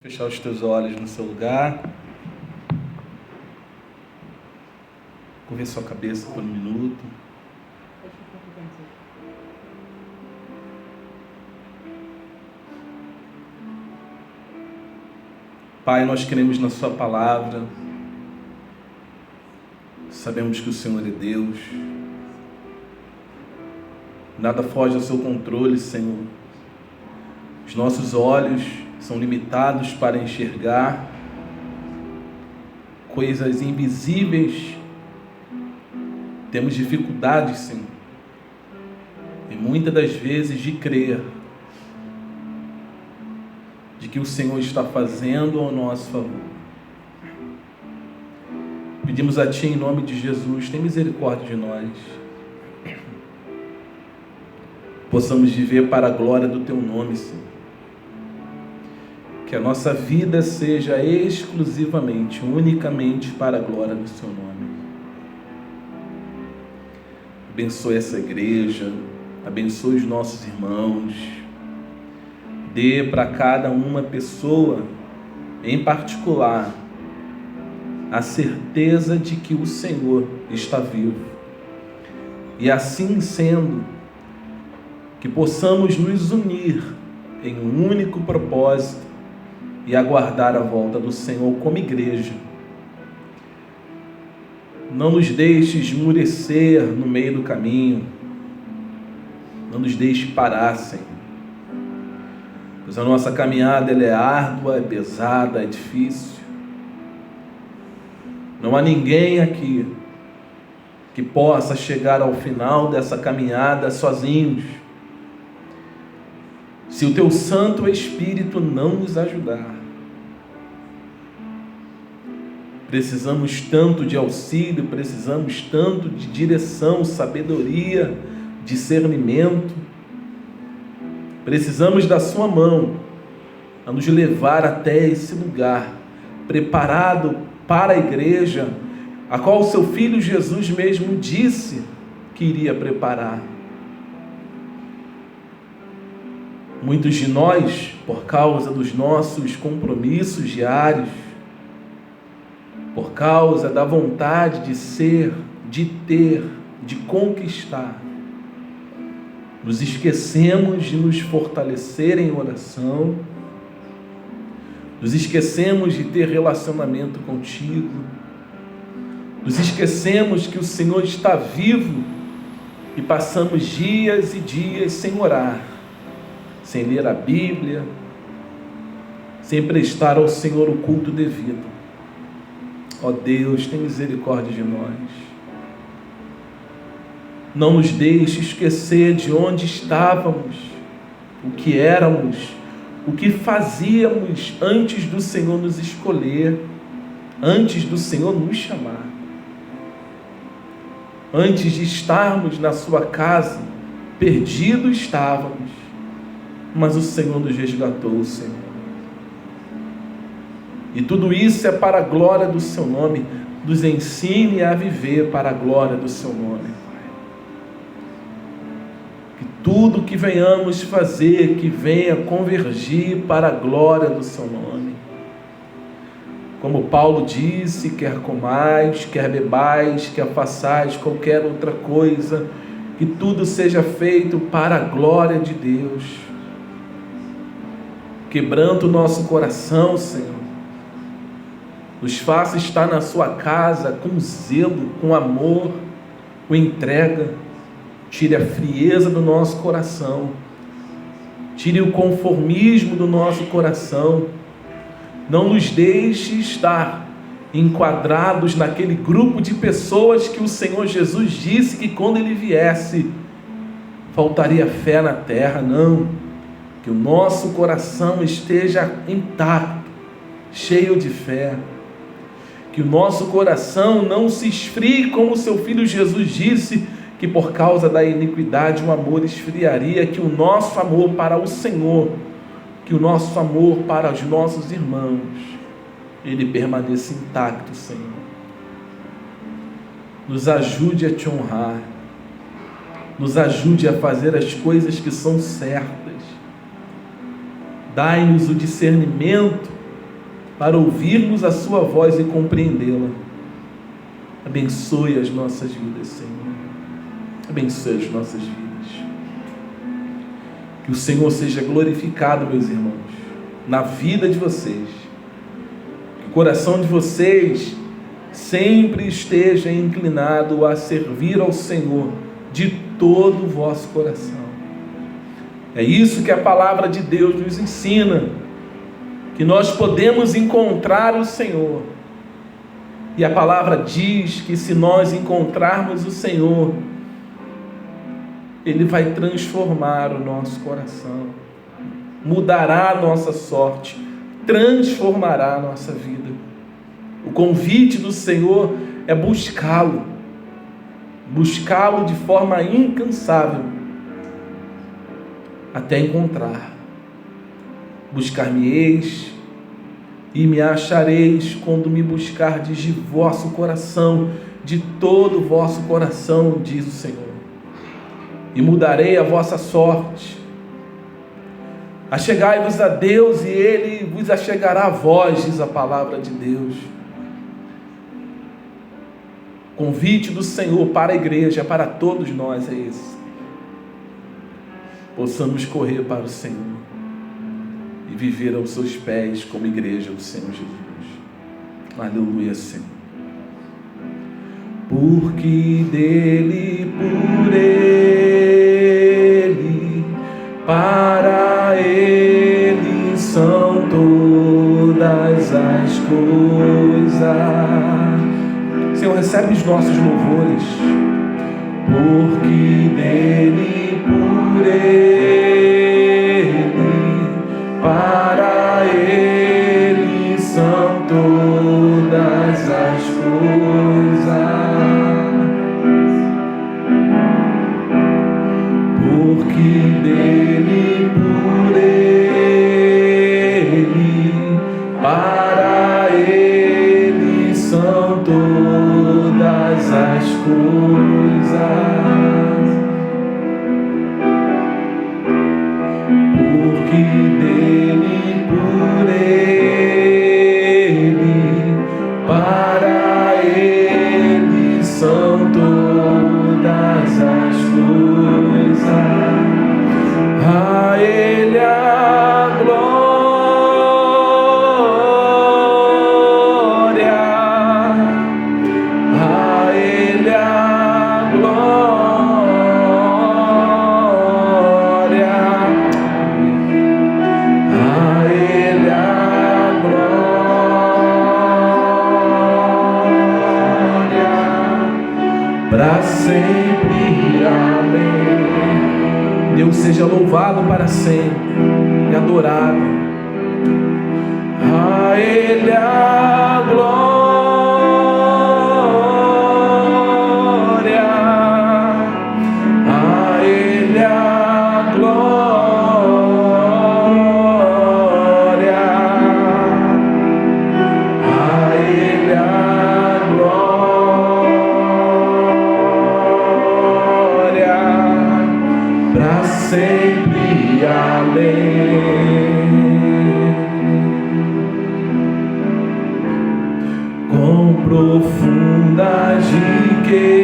Fechar os teus olhos no seu lugar. Curva sua cabeça por um minuto. Pai, nós cremos na sua palavra. Sabemos que o Senhor é Deus. Nada foge ao seu controle, Senhor. Os nossos olhos são limitados para enxergar coisas invisíveis. Temos dificuldades, Senhor, e muitas das vezes de crer de que o Senhor está fazendo ao nosso favor. Pedimos a Ti em nome de Jesus, tem misericórdia de nós. Possamos viver para a glória do Teu nome, Senhor. Que a nossa vida seja exclusivamente, unicamente para a glória do Seu nome. Abençoe essa igreja, abençoe os nossos irmãos. Dê para cada uma pessoa, em particular, a certeza de que o Senhor está vivo. E assim sendo, que possamos nos unir em um único propósito e aguardar a volta do Senhor como igreja. Não nos deixe esmurecer no meio do caminho. Não nos deixe parar, Senhor. Pois a nossa caminhada ela é árdua, é pesada, é difícil. Não há ninguém aqui que possa chegar ao final dessa caminhada sozinhos, se o Teu Santo Espírito não nos ajudar. Precisamos tanto de auxílio, precisamos tanto de direção, sabedoria, discernimento. Precisamos da Sua mão a nos levar até esse lugar, preparado para a igreja, a qual o Seu Filho Jesus mesmo disse que iria preparar. Muitos de nós, por causa dos nossos compromissos diários, por causa da vontade de ser, de ter, de conquistar, nos esquecemos de nos fortalecer em oração, nos esquecemos de ter relacionamento contigo, nos esquecemos que o Senhor está vivo e passamos dias e dias sem orar, sem ler a Bíblia, sem prestar ao Senhor o culto devido. Ó Deus, tem misericórdia de nós. Não nos deixe esquecer de onde estávamos, o que éramos, o que fazíamos antes do Senhor nos escolher, antes do Senhor nos chamar. Antes de estarmos na Sua casa, perdidos estávamos, mas o Senhor nos resgatou, Senhor. E tudo isso é para a glória do Seu nome. Nos ensine a viver para a glória do Seu nome, Pai. Que tudo que venhamos fazer, que venha convergir para a glória do Seu nome. Como Paulo disse, quer comais, quer bebais, quer façais qualquer outra coisa, que tudo seja feito para a glória de Deus. Quebranta o nosso coração, Senhor. Nos faça estar na Sua casa com zelo, com amor, com entrega. Tire a frieza do nosso coração. Tire o conformismo do nosso coração. Não nos deixe estar enquadrados naquele grupo de pessoas que o Senhor Jesus disse que quando Ele viesse, faltaria fé na terra. Não. Que o nosso coração esteja intacto, cheio de fé. Que o nosso coração não se esfrie, como o Seu Filho Jesus disse, que por causa da iniquidade o amor esfriaria. Que o nosso amor para o Senhor, que o nosso amor para os nossos irmãos, ele permaneça intacto, Senhor. Nos ajude a Te honrar, nos ajude a fazer as coisas que são certas. Dai-nos o discernimento para ouvirmos a sua voz e compreendê-la. Abençoe as nossas vidas, Senhor. Abençoe as nossas vidas. Que o Senhor seja glorificado, meus irmãos, na vida de vocês. Que o coração de vocês sempre esteja inclinado a servir ao Senhor de todo o vosso coração. É isso que a palavra de Deus nos ensina, que nós podemos encontrar o Senhor. E a palavra diz que se nós encontrarmos o Senhor, Ele vai transformar o nosso coração, mudará a nossa sorte, transformará a nossa vida. O convite do Senhor é buscá-lo de forma incansável, até encontrar. Buscar-me-eis e me achareis quando me buscardes de vosso coração, de todo o vosso coração, diz o Senhor. E mudarei a vossa sorte. Achegai-vos a Deus e Ele vos achegará a vós, diz a palavra de Deus. O convite do Senhor para a igreja, para todos nós é esse. Possamos correr para o Senhor e viver aos seus pés como igreja do Senhor Jesus. Aleluia, Senhor. Porque dele, por ele, para ele são todas as coisas. Senhor, recebe os nossos louvores. Porque dele, por ele, para ele são todas as coisas. Porque dele, por ele, para ele são todas as coisas. Porque dele, por ele, para ele são todas as coisas. A ele a glória, a ele a glória, a ele a glória, para sempre, amém. Deus seja louvado para sempre e adorado. A Ele a glória, a Ele a glória, a Ele a glória, para sempre, amém. Com profundas riquezas,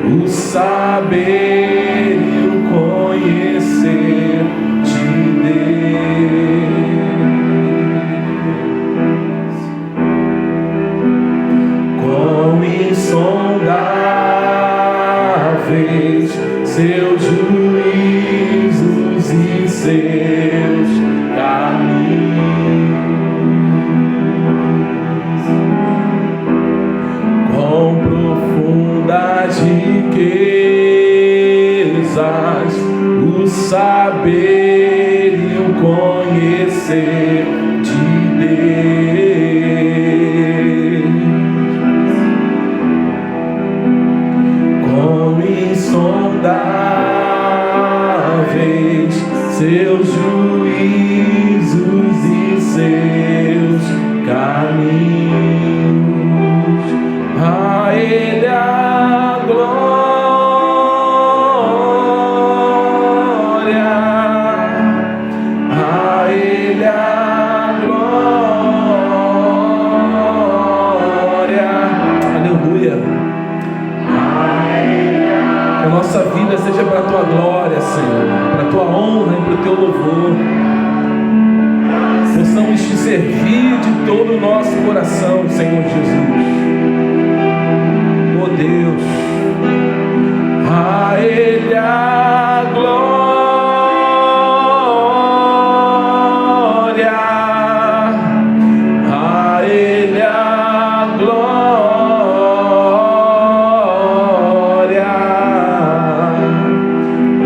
o saber e o conhecer de Deus, com insondáveis seus juízos e seus caminhos, com profundas riquezas, o saber e o conhecer de Deus, com insondáveis seus juízos e seus caminhos. A Ele a glória, a Ele a servir de todo o nosso coração, Senhor Jesus. Oh Deus, a Ele a glória, a Ele a glória,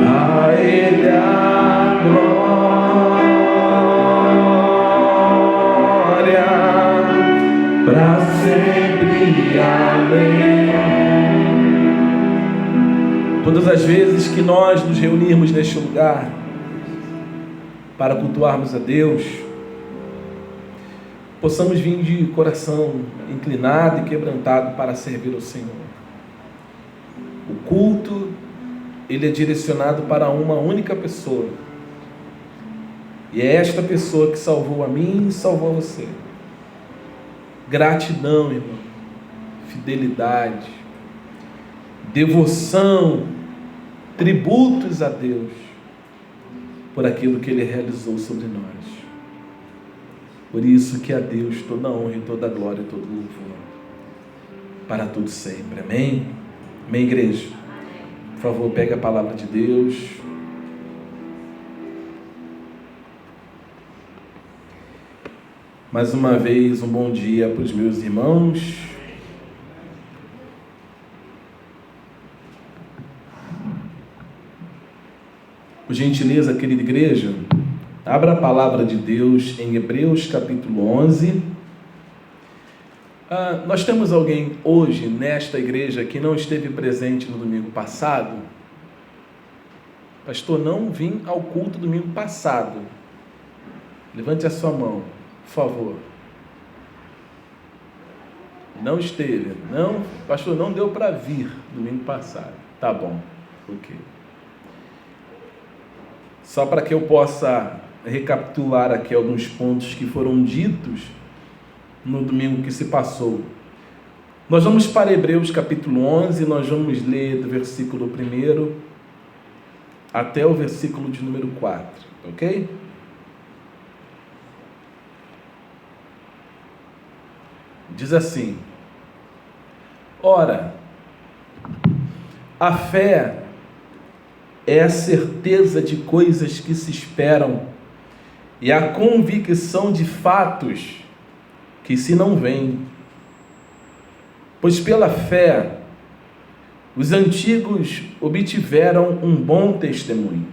a Ele a glória, para sempre, amém. Todas as vezes que nós nos reunirmos neste lugar para cultuarmos a Deus, possamos vir de coração inclinado e quebrantado para servir ao Senhor. O culto, ele é direcionado para uma única pessoa. E é esta pessoa que salvou a mim e salvou a você. Gratidão, irmão, fidelidade, devoção, tributos a Deus por aquilo que Ele realizou sobre nós. Por isso que a Deus toda a honra e toda a glória e todo o louvor para tudo sempre. Amém? Amém, igreja? Por favor, pegue a palavra de Deus. Mais uma vez, um bom dia para os meus irmãos. Por gentileza, querida igreja, abra a palavra de Deus em Hebreus capítulo 11. Nós temos alguém hoje nesta igreja que não esteve presente no domingo passado? Pastor, não vim ao culto domingo passado. Levante a sua mão, por favor. Não esteve. Não, pastor, não deu para vir domingo passado. Tá bom, ok. Só para que eu possa recapitular aqui alguns pontos que foram ditos no domingo que se passou. Nós vamos para Hebreus capítulo 11, nós vamos ler do versículo 1 até o versículo de número 4, ok? Diz assim: ora, a fé é a certeza de coisas que se esperam e a convicção de fatos que se não veem. Pois pela fé os antigos obtiveram um bom testemunho.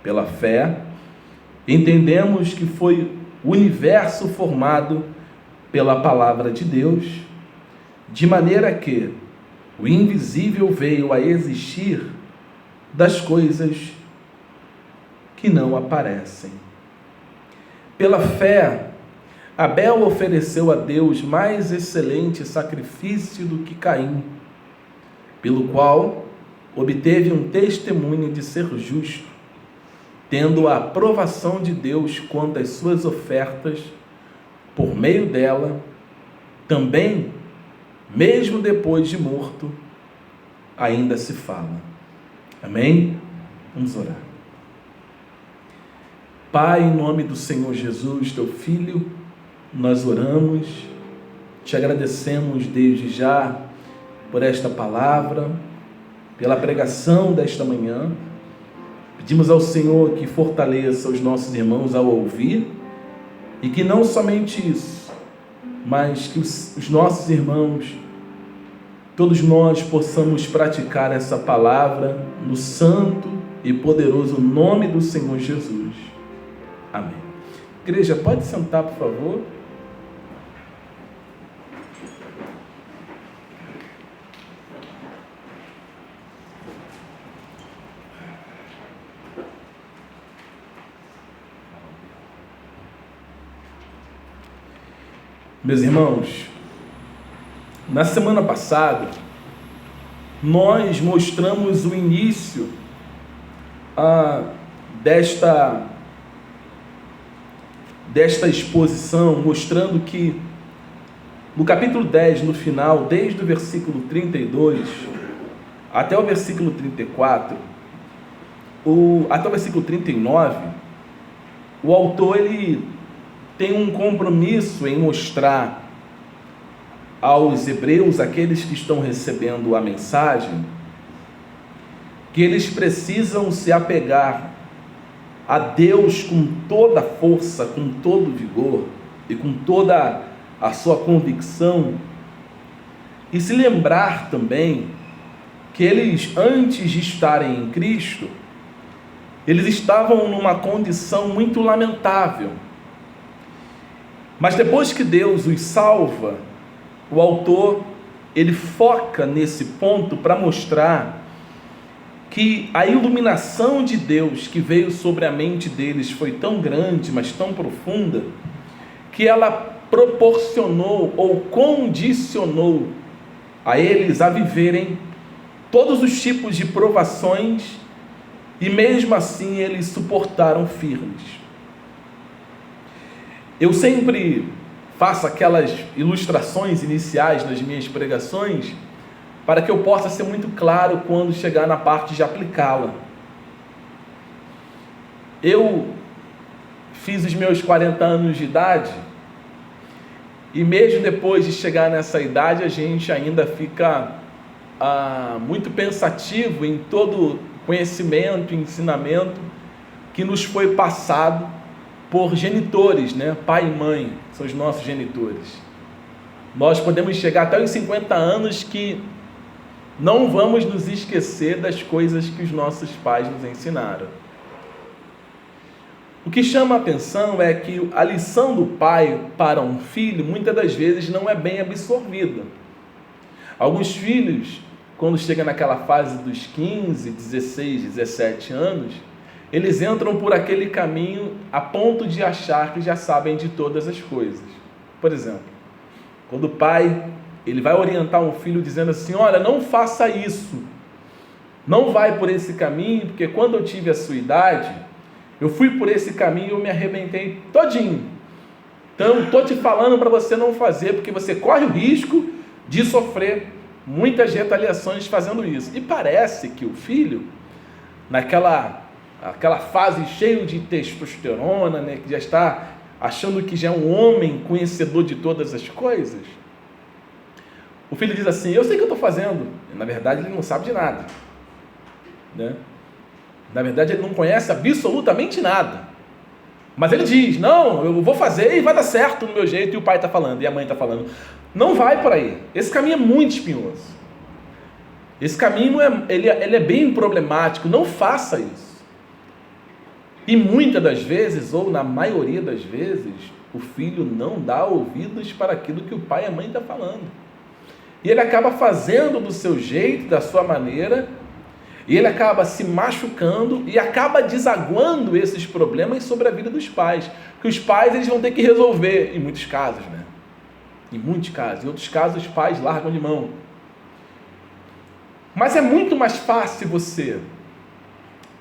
Pela fé entendemos que foi o universo formado pela palavra de Deus, de maneira que o invisível veio a existir das coisas que não aparecem. Pela fé, Abel ofereceu a Deus mais excelente sacrifício do que Caim, pelo qual obteve um testemunho de ser justo, tendo a aprovação de Deus quanto às suas ofertas. Por meio dela, também, mesmo depois de morto, ainda se fala. Amém? Vamos orar. Pai, em nome do Senhor Jesus, teu Filho, nós oramos, te agradecemos desde já por esta palavra, pela pregação desta manhã. Pedimos ao Senhor que fortaleça os nossos irmãos ao ouvir, e que não somente isso, mas que os nossos irmãos, todos nós possamos praticar essa palavra no santo e poderoso nome do Senhor Jesus. Amém. Igreja, pode sentar, por favor. Meus irmãos, na semana passada, nós mostramos o início desta exposição, mostrando que no capítulo 10, no final, desde o versículo 32 até o versículo 34, até o versículo 39, o autor ele tem um compromisso em mostrar aos hebreus, aqueles que estão recebendo a mensagem, que eles precisam se apegar a Deus com toda a força, com todo o vigor e com toda a sua convicção, e se lembrar também que eles, antes de estarem em Cristo, eles estavam numa condição muito lamentável. Mas depois que Deus os salva, o autor, ele foca nesse ponto para mostrar que a iluminação de Deus que veio sobre a mente deles foi tão grande, mas tão profunda, que ela proporcionou ou condicionou a eles a viverem todos os tipos de provações, e mesmo assim eles suportaram firmes. Eu sempre faço aquelas ilustrações iniciais nas minhas pregações, para que eu possa ser muito claro quando chegar na parte de aplicá-la. Eu fiz os meus 40 anos de idade, e mesmo depois de chegar nessa idade, a gente ainda fica muito pensativo em todo conhecimento e ensinamento que nos foi passado por genitores, né? Pai e mãe são os nossos genitores. Nós podemos chegar até os 50 anos que não vamos nos esquecer das coisas que os nossos pais nos ensinaram. O que chama a atenção é que a lição do pai para um filho, muitas das vezes, não é bem absorvida. Alguns filhos, quando chegam naquela fase dos 15, 16, 17 anos, eles entram por aquele caminho a ponto de achar que já sabem de todas as coisas. Por exemplo, quando o pai ele vai orientar um filho dizendo assim: olha, não faça isso, não vai por esse caminho, porque quando eu tive a sua idade, eu fui por esse caminho e eu me arrebentei todinho. Então, estou te falando para você não fazer, porque você corre o risco de sofrer muitas retaliações fazendo isso. E parece que o filho, naquela fase cheio de testosterona, né, que já está achando que já é um homem conhecedor de todas as coisas, o filho diz assim: eu sei o que eu estou fazendo. E, na verdade, ele não sabe de nada, né? Na verdade, ele não conhece absolutamente nada. Mas ele diz: não, eu vou fazer e vai dar certo no meu jeito. E o pai está falando, e a mãe está falando: não vai por aí. Esse caminho é muito espinhoso. Esse caminho ele é bem problemático. Não faça isso. E muitas das vezes, ou na maioria das vezes, o filho não dá ouvidos para aquilo que o pai e a mãe estão falando. E ele acaba fazendo do seu jeito, da sua maneira, e ele acaba se machucando e acaba desaguando esses problemas sobre a vida dos pais, que os pais eles vão ter que resolver, em muitos casos, né? Em muitos casos. Em outros casos, os pais largam de mão. Mas é muito mais fácil você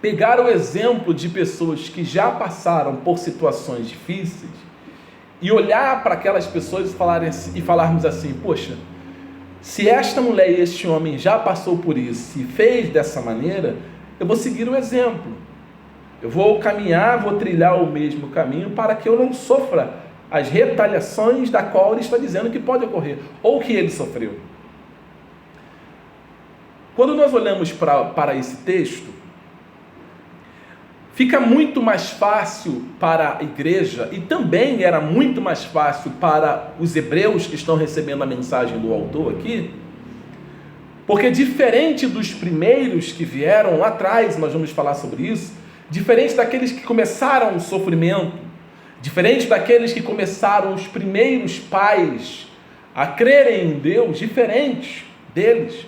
pegar o exemplo de pessoas que já passaram por situações difíceis e olhar para aquelas pessoas e falarmos assim: poxa, se esta mulher e este homem já passou por isso e fez dessa maneira, eu vou seguir o exemplo. Eu vou caminhar, vou trilhar o mesmo caminho para que eu não sofra as retaliações da qual ele está dizendo que pode ocorrer, ou que ele sofreu. Quando nós olhamos para esse texto, fica muito mais fácil para a igreja, e também era muito mais fácil para os hebreus que estão recebendo a mensagem do autor aqui, porque diferente dos primeiros que vieram lá atrás, nós vamos falar sobre isso, diferente daqueles que começaram o sofrimento, diferente daqueles que começaram os primeiros pais a crerem em Deus, diferente deles,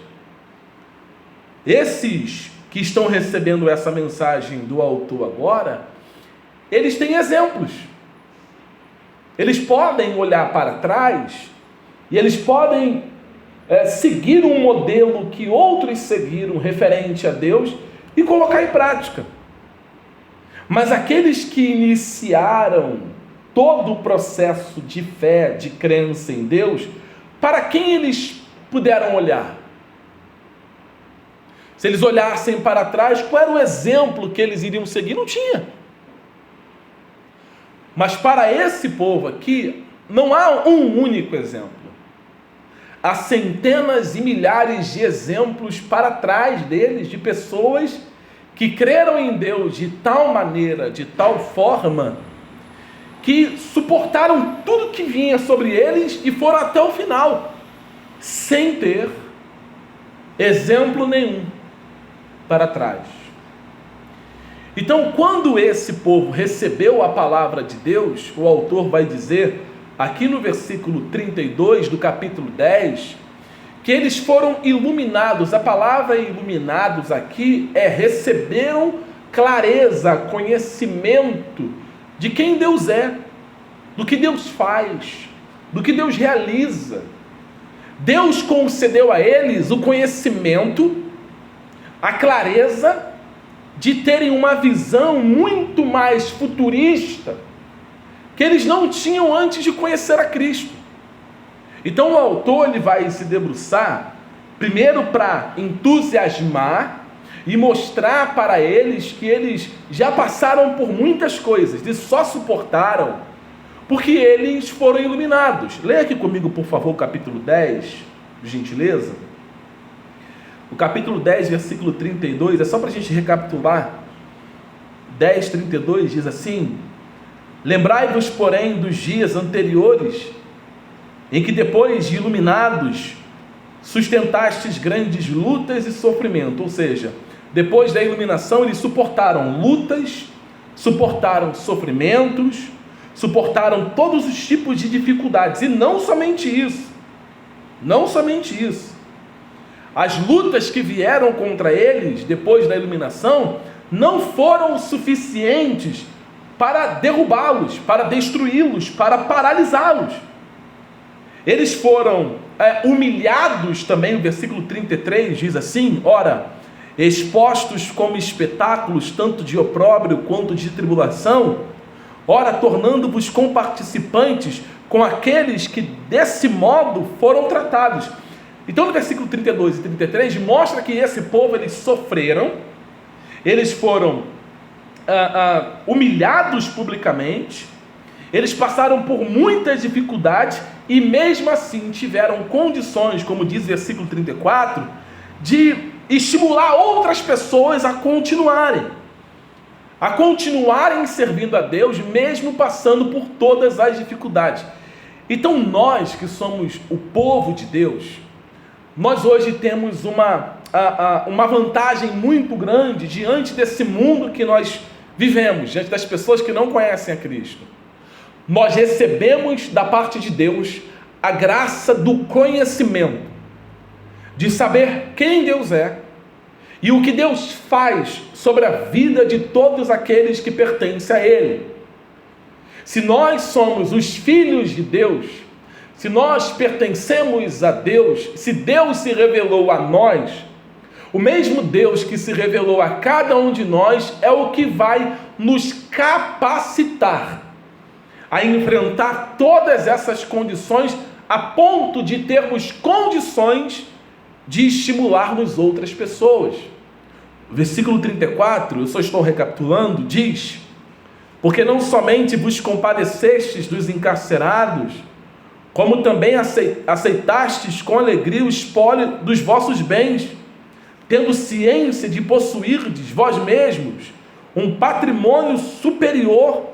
esses que estão recebendo essa mensagem do autor agora, eles têm exemplos. Eles podem olhar para trás e eles podem seguir um modelo que outros seguiram referente a Deus e colocar em prática. Mas aqueles que iniciaram todo o processo de fé, de crença em Deus, para quem eles puderam olhar? Se eles olhassem para trás, qual era o exemplo que eles iriam seguir? Não tinha. Mas para esse povo aqui, não há um único exemplo. Há centenas e milhares de exemplos para trás deles, de pessoas que creram em Deus de tal maneira, de tal forma, que suportaram tudo que vinha sobre eles e foram até o final, sem ter exemplo nenhum para trás. Então, quando esse povo recebeu a palavra de Deus, o autor vai dizer, aqui no versículo 32 do capítulo 10, que eles foram iluminados. A palavra iluminados aqui receberam clareza, conhecimento de quem Deus é, do que Deus faz, do que Deus realiza. Deus concedeu a eles o conhecimento, a clareza de terem uma visão muito mais futurista que eles não tinham antes de conhecer a Cristo. Então o autor ele vai se debruçar primeiro para entusiasmar e mostrar para eles que eles já passaram por muitas coisas e só suportaram porque eles foram iluminados. Leia aqui comigo, por favor, o capítulo 10, por gentileza. O capítulo 10, versículo 32, é só para a gente recapitular. 10, 32 diz assim: lembrai-vos, porém, dos dias anteriores, em que depois de iluminados, sustentastes grandes lutas e sofrimento. Ou seja, depois da iluminação, eles suportaram lutas, suportaram sofrimentos, suportaram todos os tipos de dificuldades. E não somente isso, as lutas que vieram contra eles depois da iluminação não foram suficientes para derrubá-los, para destruí-los, para paralisá-los. Eles foram humilhados também. O versículo 33 diz assim: ora, expostos como espetáculos, tanto de opróbrio quanto de tribulação, ora, tornando-vos comparticipantes com aqueles que desse modo foram tratados. Então no versículo 32 e 33 mostra que esse povo, eles sofreram, eles foram humilhados publicamente, eles passaram por muitas dificuldades e mesmo assim tiveram condições, como diz o versículo 34, de estimular outras pessoas a continuarem servindo a Deus, mesmo passando por todas as dificuldades. Então nós que somos o povo de Deus, nós hoje temos uma vantagem muito grande diante desse mundo que nós vivemos, diante das pessoas que não conhecem a Cristo. Nós recebemos da parte de Deus a graça do conhecimento, de saber quem Deus é e o que Deus faz sobre a vida de todos aqueles que pertencem a Ele. Se nós somos os filhos de Deus, se nós pertencemos a Deus, se Deus se revelou a nós, o mesmo Deus que se revelou a cada um de nós é o que vai nos capacitar a enfrentar todas essas condições, a ponto de termos condições de estimularmos outras pessoas. O versículo 34, eu só estou recapitulando, diz: porque não somente vos compadecestes dos encarcerados, como também aceitastes com alegria o espólio dos vossos bens, tendo ciência de possuirdes vós mesmos um patrimônio superior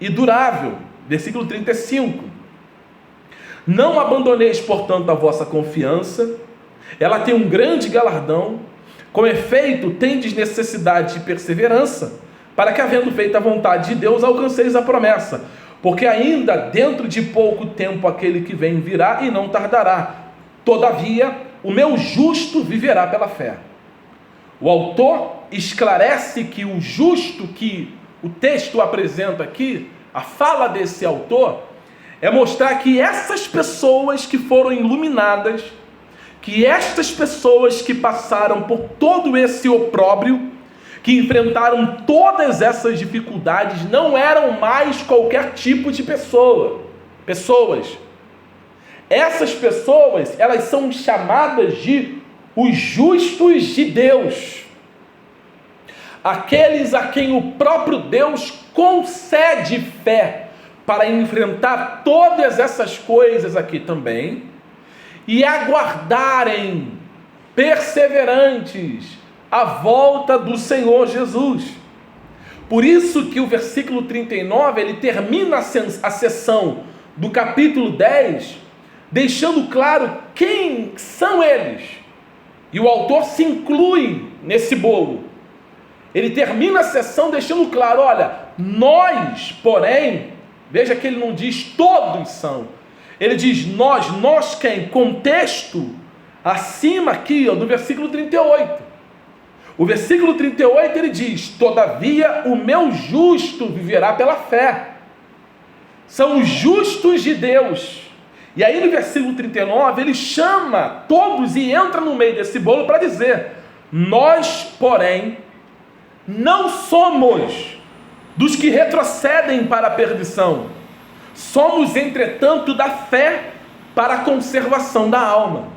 e durável. Versículo 35. Não abandoneis, portanto, a vossa confiança, ela tem um grande galardão, com efeito tendes necessidade de perseverança, para que, havendo feito a vontade de Deus, alcanceis a promessa. Porque ainda dentro de pouco tempo aquele que vem virá e não tardará. Todavia, o meu justo viverá pela fé. O autor esclarece que o justo que o texto apresenta aqui, a fala desse autor, é mostrar que essas pessoas que foram iluminadas, que estas pessoas que passaram por todo esse opróbrio, que enfrentaram todas essas dificuldades, não eram mais qualquer tipo de pessoas. Essas pessoas, elas são chamadas de os justos de Deus, aqueles a quem o próprio Deus concede fé, para enfrentar todas essas coisas aqui também e aguardarem perseverantes a volta do Senhor Jesus. Por isso que o versículo 39, ele termina a sessão do capítulo 10, deixando claro quem são eles. E o autor se inclui nesse bolo. Ele termina a sessão deixando claro, olha, nós, porém, veja que ele não diz todos são. Ele diz nós quem? Contexto, acima aqui, do versículo 38. O versículo 38 ele diz, todavia o meu justo viverá pela fé. São os justos de Deus. E aí no versículo 39 ele chama todos e entra no meio desse bolo para dizer, nós, porém, não somos dos que retrocedem para a perdição. Somos, entretanto, da fé para a conservação da alma.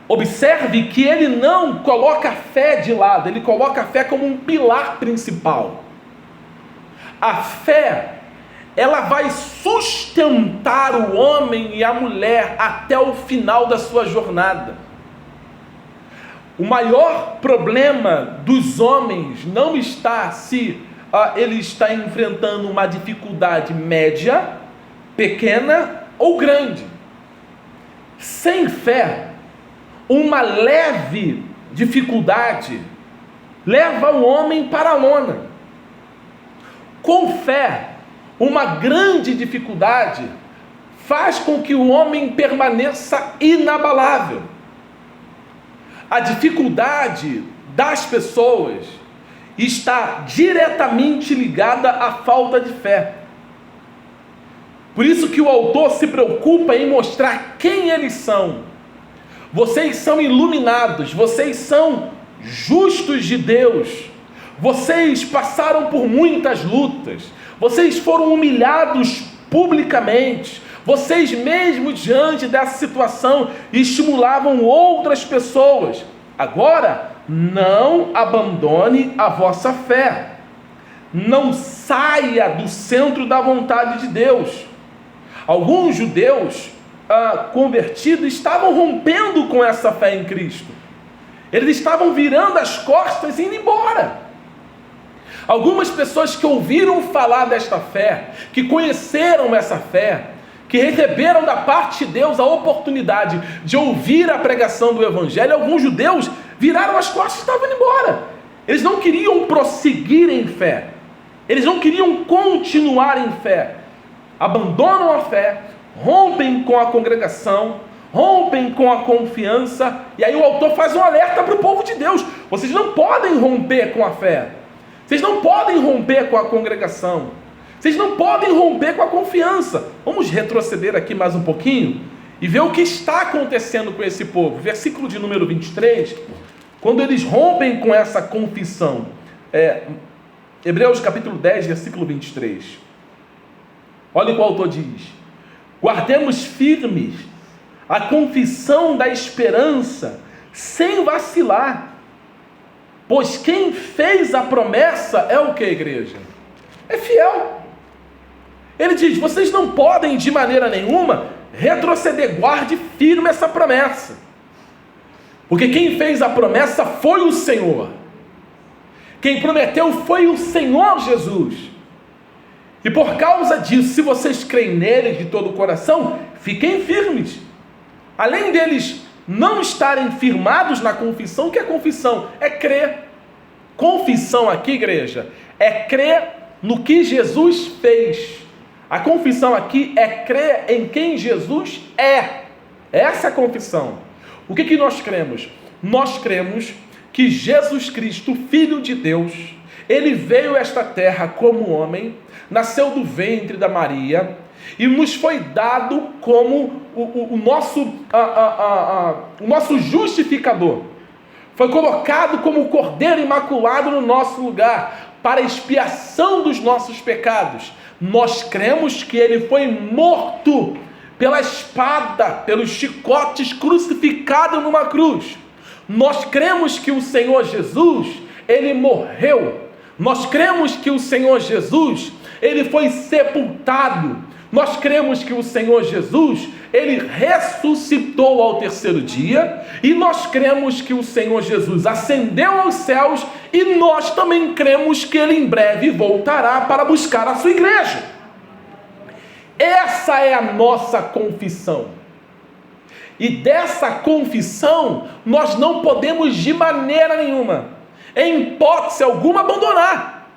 Observe que ele não coloca a fé de lado, ele coloca a fé como um pilar principal. A fé, ela vai sustentar o homem e a mulher até o final da sua jornada. O maior problema dos homens não está se ele está enfrentando uma dificuldade média, pequena ou grande. Sem fé, uma leve dificuldade leva o homem para a lona. Com fé, uma grande dificuldade faz com que o homem permaneça inabalável. A dificuldade das pessoas está diretamente ligada à falta de fé. Por isso que o autor se preocupa em mostrar quem eles são. Vocês são iluminados, vocês são justos de Deus, vocês passaram por muitas lutas, vocês foram humilhados publicamente, vocês mesmo diante dessa situação estimulavam outras pessoas. Agora, não abandone a vossa fé, não saia do centro da vontade de Deus. Alguns judeus convertidos estavam rompendo com essa fé em Cristo. Eles estavam virando as costas e indo embora. Algumas pessoas que ouviram falar desta fé, que conheceram essa fé, que receberam da parte de Deus a oportunidade de ouvir a pregação do Evangelho, alguns judeus viraram as costas e estavam indo embora. Eles não queriam prosseguir em fé. Eles não queriam continuar em fé. Abandonam a fé, rompem com a congregação, rompem com a confiança, e aí o autor faz um alerta para o povo de Deus: vocês não podem romper com a fé, vocês não podem romper com a congregação, vocês não podem romper com a confiança. Vamos retroceder aqui mais um pouquinho e ver o que está acontecendo com esse povo. Versículo de número 23, quando eles rompem com essa confissão, Hebreus capítulo 10, versículo 23. Olha o que o autor diz: guardemos firmes a confissão da esperança, sem vacilar, pois quem fez a promessa é o que, igreja? É fiel. Ele diz: vocês não podem de maneira nenhuma retroceder, guarde firme essa promessa, porque quem fez a promessa foi o Senhor, quem prometeu foi o Senhor Jesus. E por causa disso, se vocês creem nele de todo o coração, fiquem firmes. Além deles não estarem firmados na confissão, o que é confissão? É crer. Confissão aqui, igreja, é crer no que Jesus fez. A confissão aqui é crer em quem Jesus é. Essa é a confissão. O que nós cremos? Nós cremos que Jesus Cristo, Filho de Deus, ele veio a esta terra como homem, nasceu do ventre da Maria e nos foi dado como o nosso justificador. Foi colocado como o Cordeiro Imaculado no nosso lugar, para a expiação dos nossos pecados. Nós cremos que ele foi morto pela espada, pelos chicotes, crucificado numa cruz. Nós cremos que o Senhor Jesus, ele morreu. Nós cremos que o Senhor Jesus, ele foi sepultado. Nós cremos que o Senhor Jesus, ele ressuscitou ao terceiro dia, e nós cremos que o Senhor Jesus ascendeu aos céus, e nós também cremos que ele em breve voltará para buscar a sua igreja. Essa é a nossa confissão. E dessa confissão, nós não podemos de maneira nenhuma, em hipótese alguma, abandonar.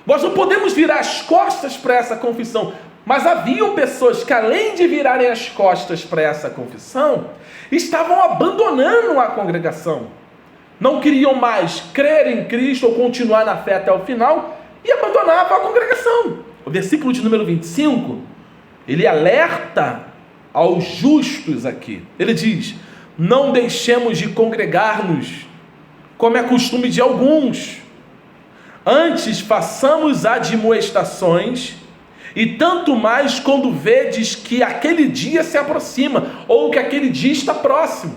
Nós não podemos virar as costas para essa confissão. Mas haviam pessoas que, além de virarem as costas para essa confissão, estavam abandonando a congregação. Não queriam mais crer em Cristo ou continuar na fé até o final, e abandonavam a congregação. O versículo de número 25, ele alerta aos justos aqui. Ele diz: não deixemos de congregar-nos, como é costume de alguns. Antes façamos admoestações, e tanto mais quando vedes que aquele dia se aproxima, ou que aquele dia está próximo.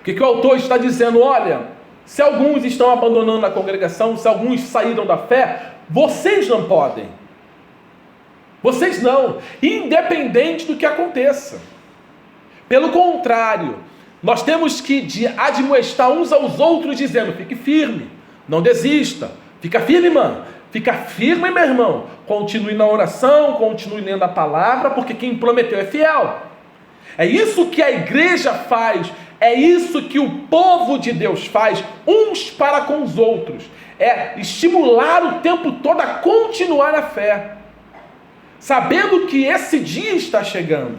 O que o autor está dizendo? Olha, se alguns estão abandonando a congregação, se alguns saíram da fé, vocês não podem. Vocês não, independente do que aconteça. Pelo contrário, nós temos que admoestar uns aos outros, dizendo: fique firme, não desista, fica firme, irmã, fica firme, meu irmão, continue na oração, continue lendo a palavra, porque quem prometeu é fiel. É isso que a igreja faz, é isso que o povo de Deus faz, uns para com os outros, é estimular o tempo todo a continuar na fé, sabendo que esse dia está chegando,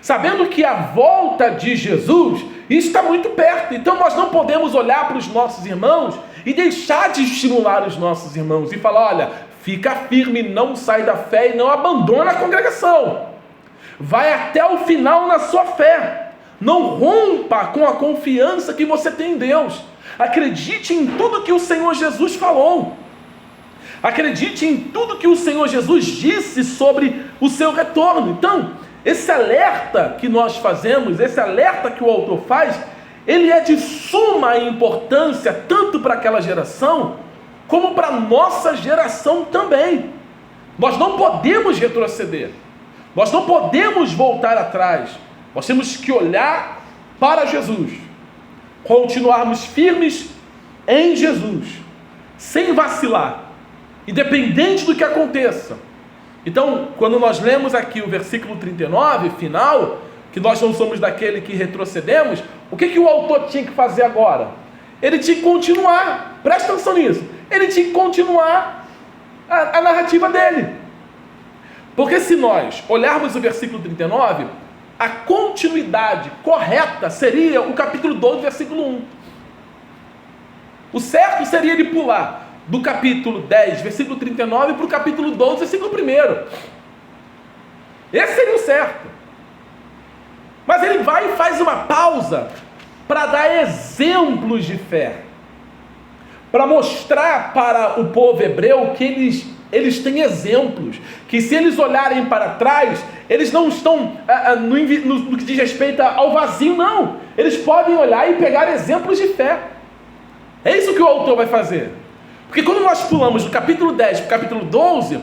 sabendo que a volta de Jesus está muito perto. Então nós não podemos olhar para os nossos irmãos e deixar de estimular os nossos irmãos e falar: olha, fica firme, não sai da fé e não abandona a congregação, vai até o final na sua fé, não rompa com a confiança que você tem em Deus, acredite em tudo que o Senhor Jesus falou. Acredite em tudo que o Senhor Jesus disse sobre o seu retorno. Então, esse alerta que nós fazemos, esse alerta que o autor faz, ele é de suma importância, tanto para aquela geração, como para a nossa geração também. Nós não podemos retroceder, nós não podemos voltar atrás, nós temos que olhar para Jesus, continuarmos firmes em Jesus, sem vacilar, independente do que aconteça. Então, quando nós lemos aqui o versículo 39, final, que nós não somos daquele que retrocedemos, o que o autor tinha que fazer agora? Ele tinha que continuar, presta atenção nisso, ele tinha que continuar a narrativa dele. Porque se nós olharmos o versículo 39, a continuidade correta seria o capítulo 12, versículo 1. O certo seria ele pular do capítulo 10, versículo 39, para o capítulo 12, versículo 1. Esse seria o certo. Mas ele vai e faz uma pausa para dar exemplos de fé, para mostrar para o povo hebreu que eles têm exemplos, que se eles olharem para trás, eles não estão no que diz respeito ao vazio, não. Eles podem olhar e pegar exemplos de fé. É isso que o autor vai fazer. Porque quando nós pulamos do capítulo 10 para o capítulo 12,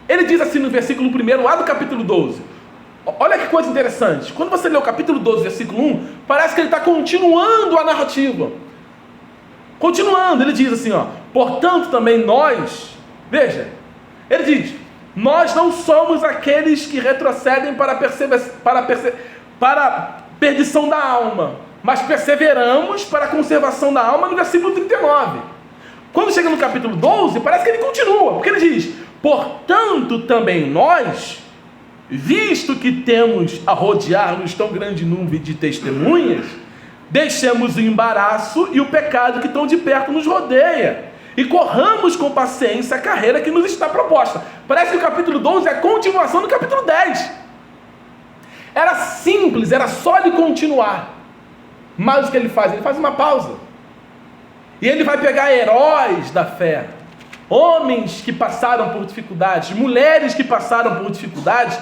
ele diz assim no versículo 1 lá do capítulo 12. Olha que coisa interessante. Quando você lê o capítulo 12, versículo 1, parece que ele está continuando a narrativa. Continuando, ele diz assim, portanto também nós, veja, ele diz, nós não somos aqueles que retrocedem para perdição da alma, mas perseveramos para a conservação da alma, no versículo 39. Quando chega no capítulo 12, parece que ele continua, porque ele diz, portanto também nós, visto que temos a rodear-nos tão grande nuvem de testemunhas, deixemos o embaraço e o pecado que tão de perto nos rodeia, e corramos com paciência a carreira que nos está proposta. Parece que o capítulo 12 é a continuação do capítulo 10. Era simples, era só ele continuar. Mas o que ele faz? Ele faz uma pausa. E ele vai pegar heróis da fé, homens que passaram por dificuldades, mulheres que passaram por dificuldades,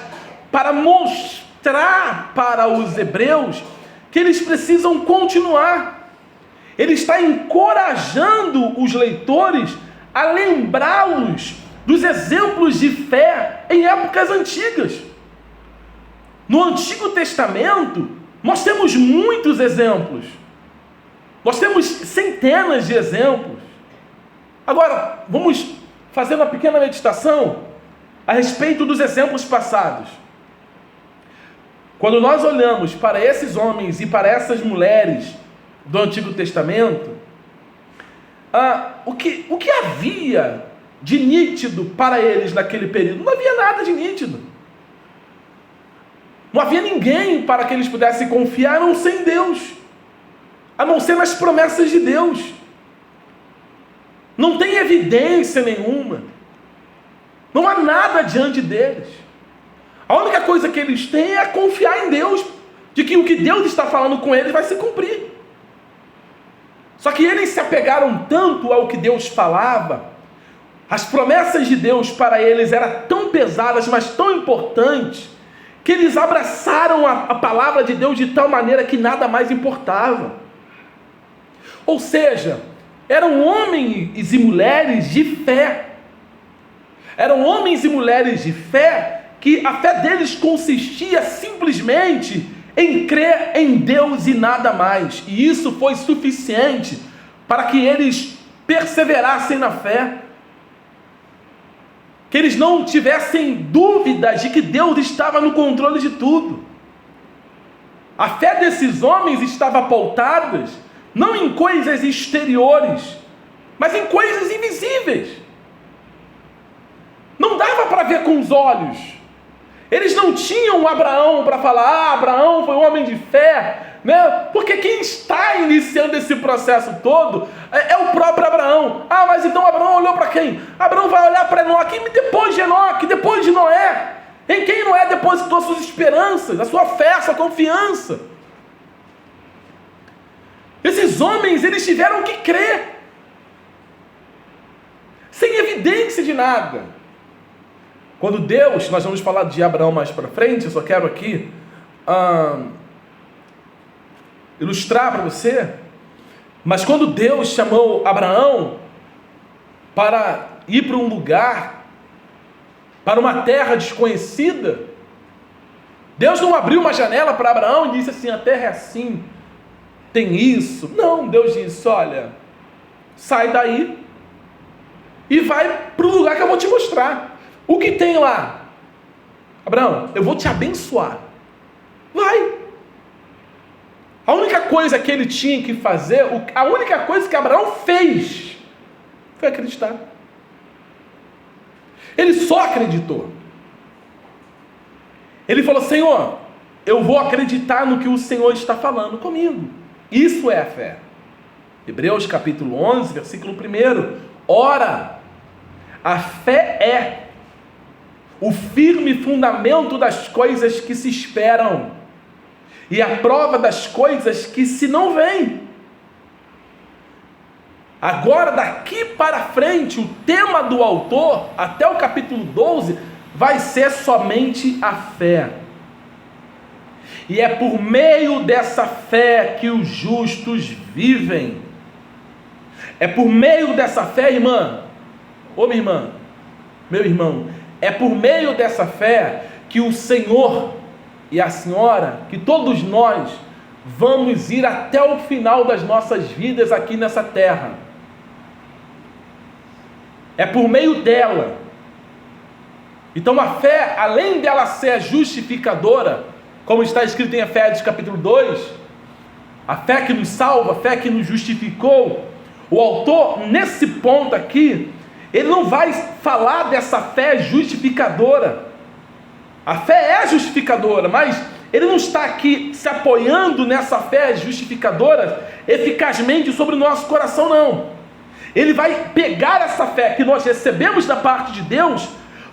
para mostrar para os hebreus que eles precisam continuar. Ele está encorajando os leitores a lembrá-los dos exemplos de fé em épocas antigas. No Antigo Testamento, nós temos muitos exemplos. Nós temos centenas de exemplos. Agora, vamos fazer uma pequena meditação a respeito dos exemplos passados. Quando nós olhamos para esses homens e para essas mulheres do Antigo Testamento, o que havia de nítido para eles naquele período? Não havia nada de nítido. Não havia ninguém para que eles pudessem confiar a não ser em Deus, a não ser nas promessas de Deus. Não tem evidência nenhuma. Não há nada diante deles. A única coisa que eles têm é confiar em Deus, de que o que Deus está falando com eles vai se cumprir. Só que eles se apegaram tanto ao que Deus falava, as promessas de Deus para eles eram tão pesadas, mas tão importantes, que eles abraçaram a palavra de Deus de tal maneira que nada mais importava. Ou seja, eram homens e mulheres de fé. Eram homens e mulheres de fé que a fé deles consistia simplesmente em crer em Deus e nada mais. E isso foi suficiente para que eles perseverassem na fé. Que eles não tivessem dúvidas de que Deus estava no controle de tudo. A fé desses homens estava pautada não em coisas exteriores, mas em coisas invisíveis. Não dava para ver com os olhos. Eles não tinham Abraão para falar, Abraão foi um homem de fé, né? Porque quem está iniciando esse processo todo é o próprio Abraão. Mas então Abraão olhou para quem? Abraão vai olhar para Enoque, e depois de Enoque, depois de Noé. Em quem Noé depositou suas esperanças, a sua fé, a sua confiança. Esses homens, eles tiveram que crer, sem evidência de nada. Quando Deus, nós vamos falar de Abraão mais para frente, eu só quero aqui ilustrar para você, mas quando Deus chamou Abraão para ir para um lugar, para uma terra desconhecida, Deus não abriu uma janela para Abraão e disse assim, a terra é assim, tem isso. Não, Deus disse, olha, sai daí e vai para o lugar que eu vou te mostrar. O que tem lá? Abraão, eu vou te abençoar. Vai. A única coisa que ele tinha que fazer, a única coisa que Abraão fez, foi acreditar. Ele só acreditou. Ele falou, Senhor, eu vou acreditar no que o Senhor está falando comigo. Isso é a fé. Hebreus capítulo 11, versículo 1. Ora, a fé é o firme fundamento das coisas que se esperam e a prova das coisas que se não veem. Agora, daqui para frente, o tema do autor, até o capítulo 12, vai ser somente a fé. E é por meio dessa fé que os justos vivem. É por meio dessa fé, irmã, ô minha irmã, meu irmão, é por meio dessa fé que o Senhor e a Senhora, que todos nós vamos ir até o final das nossas vidas aqui nessa terra. É por meio dela. Então a fé, além dela ser justificadora, como está escrito em Efésios capítulo 2, a fé que nos salva, a fé que nos justificou, o autor, nesse ponto aqui, ele não vai falar dessa fé justificadora. A fé é justificadora, mas ele não está aqui se apoiando nessa fé justificadora eficazmente sobre o nosso coração, não. Ele vai pegar essa fé que nós recebemos da parte de Deus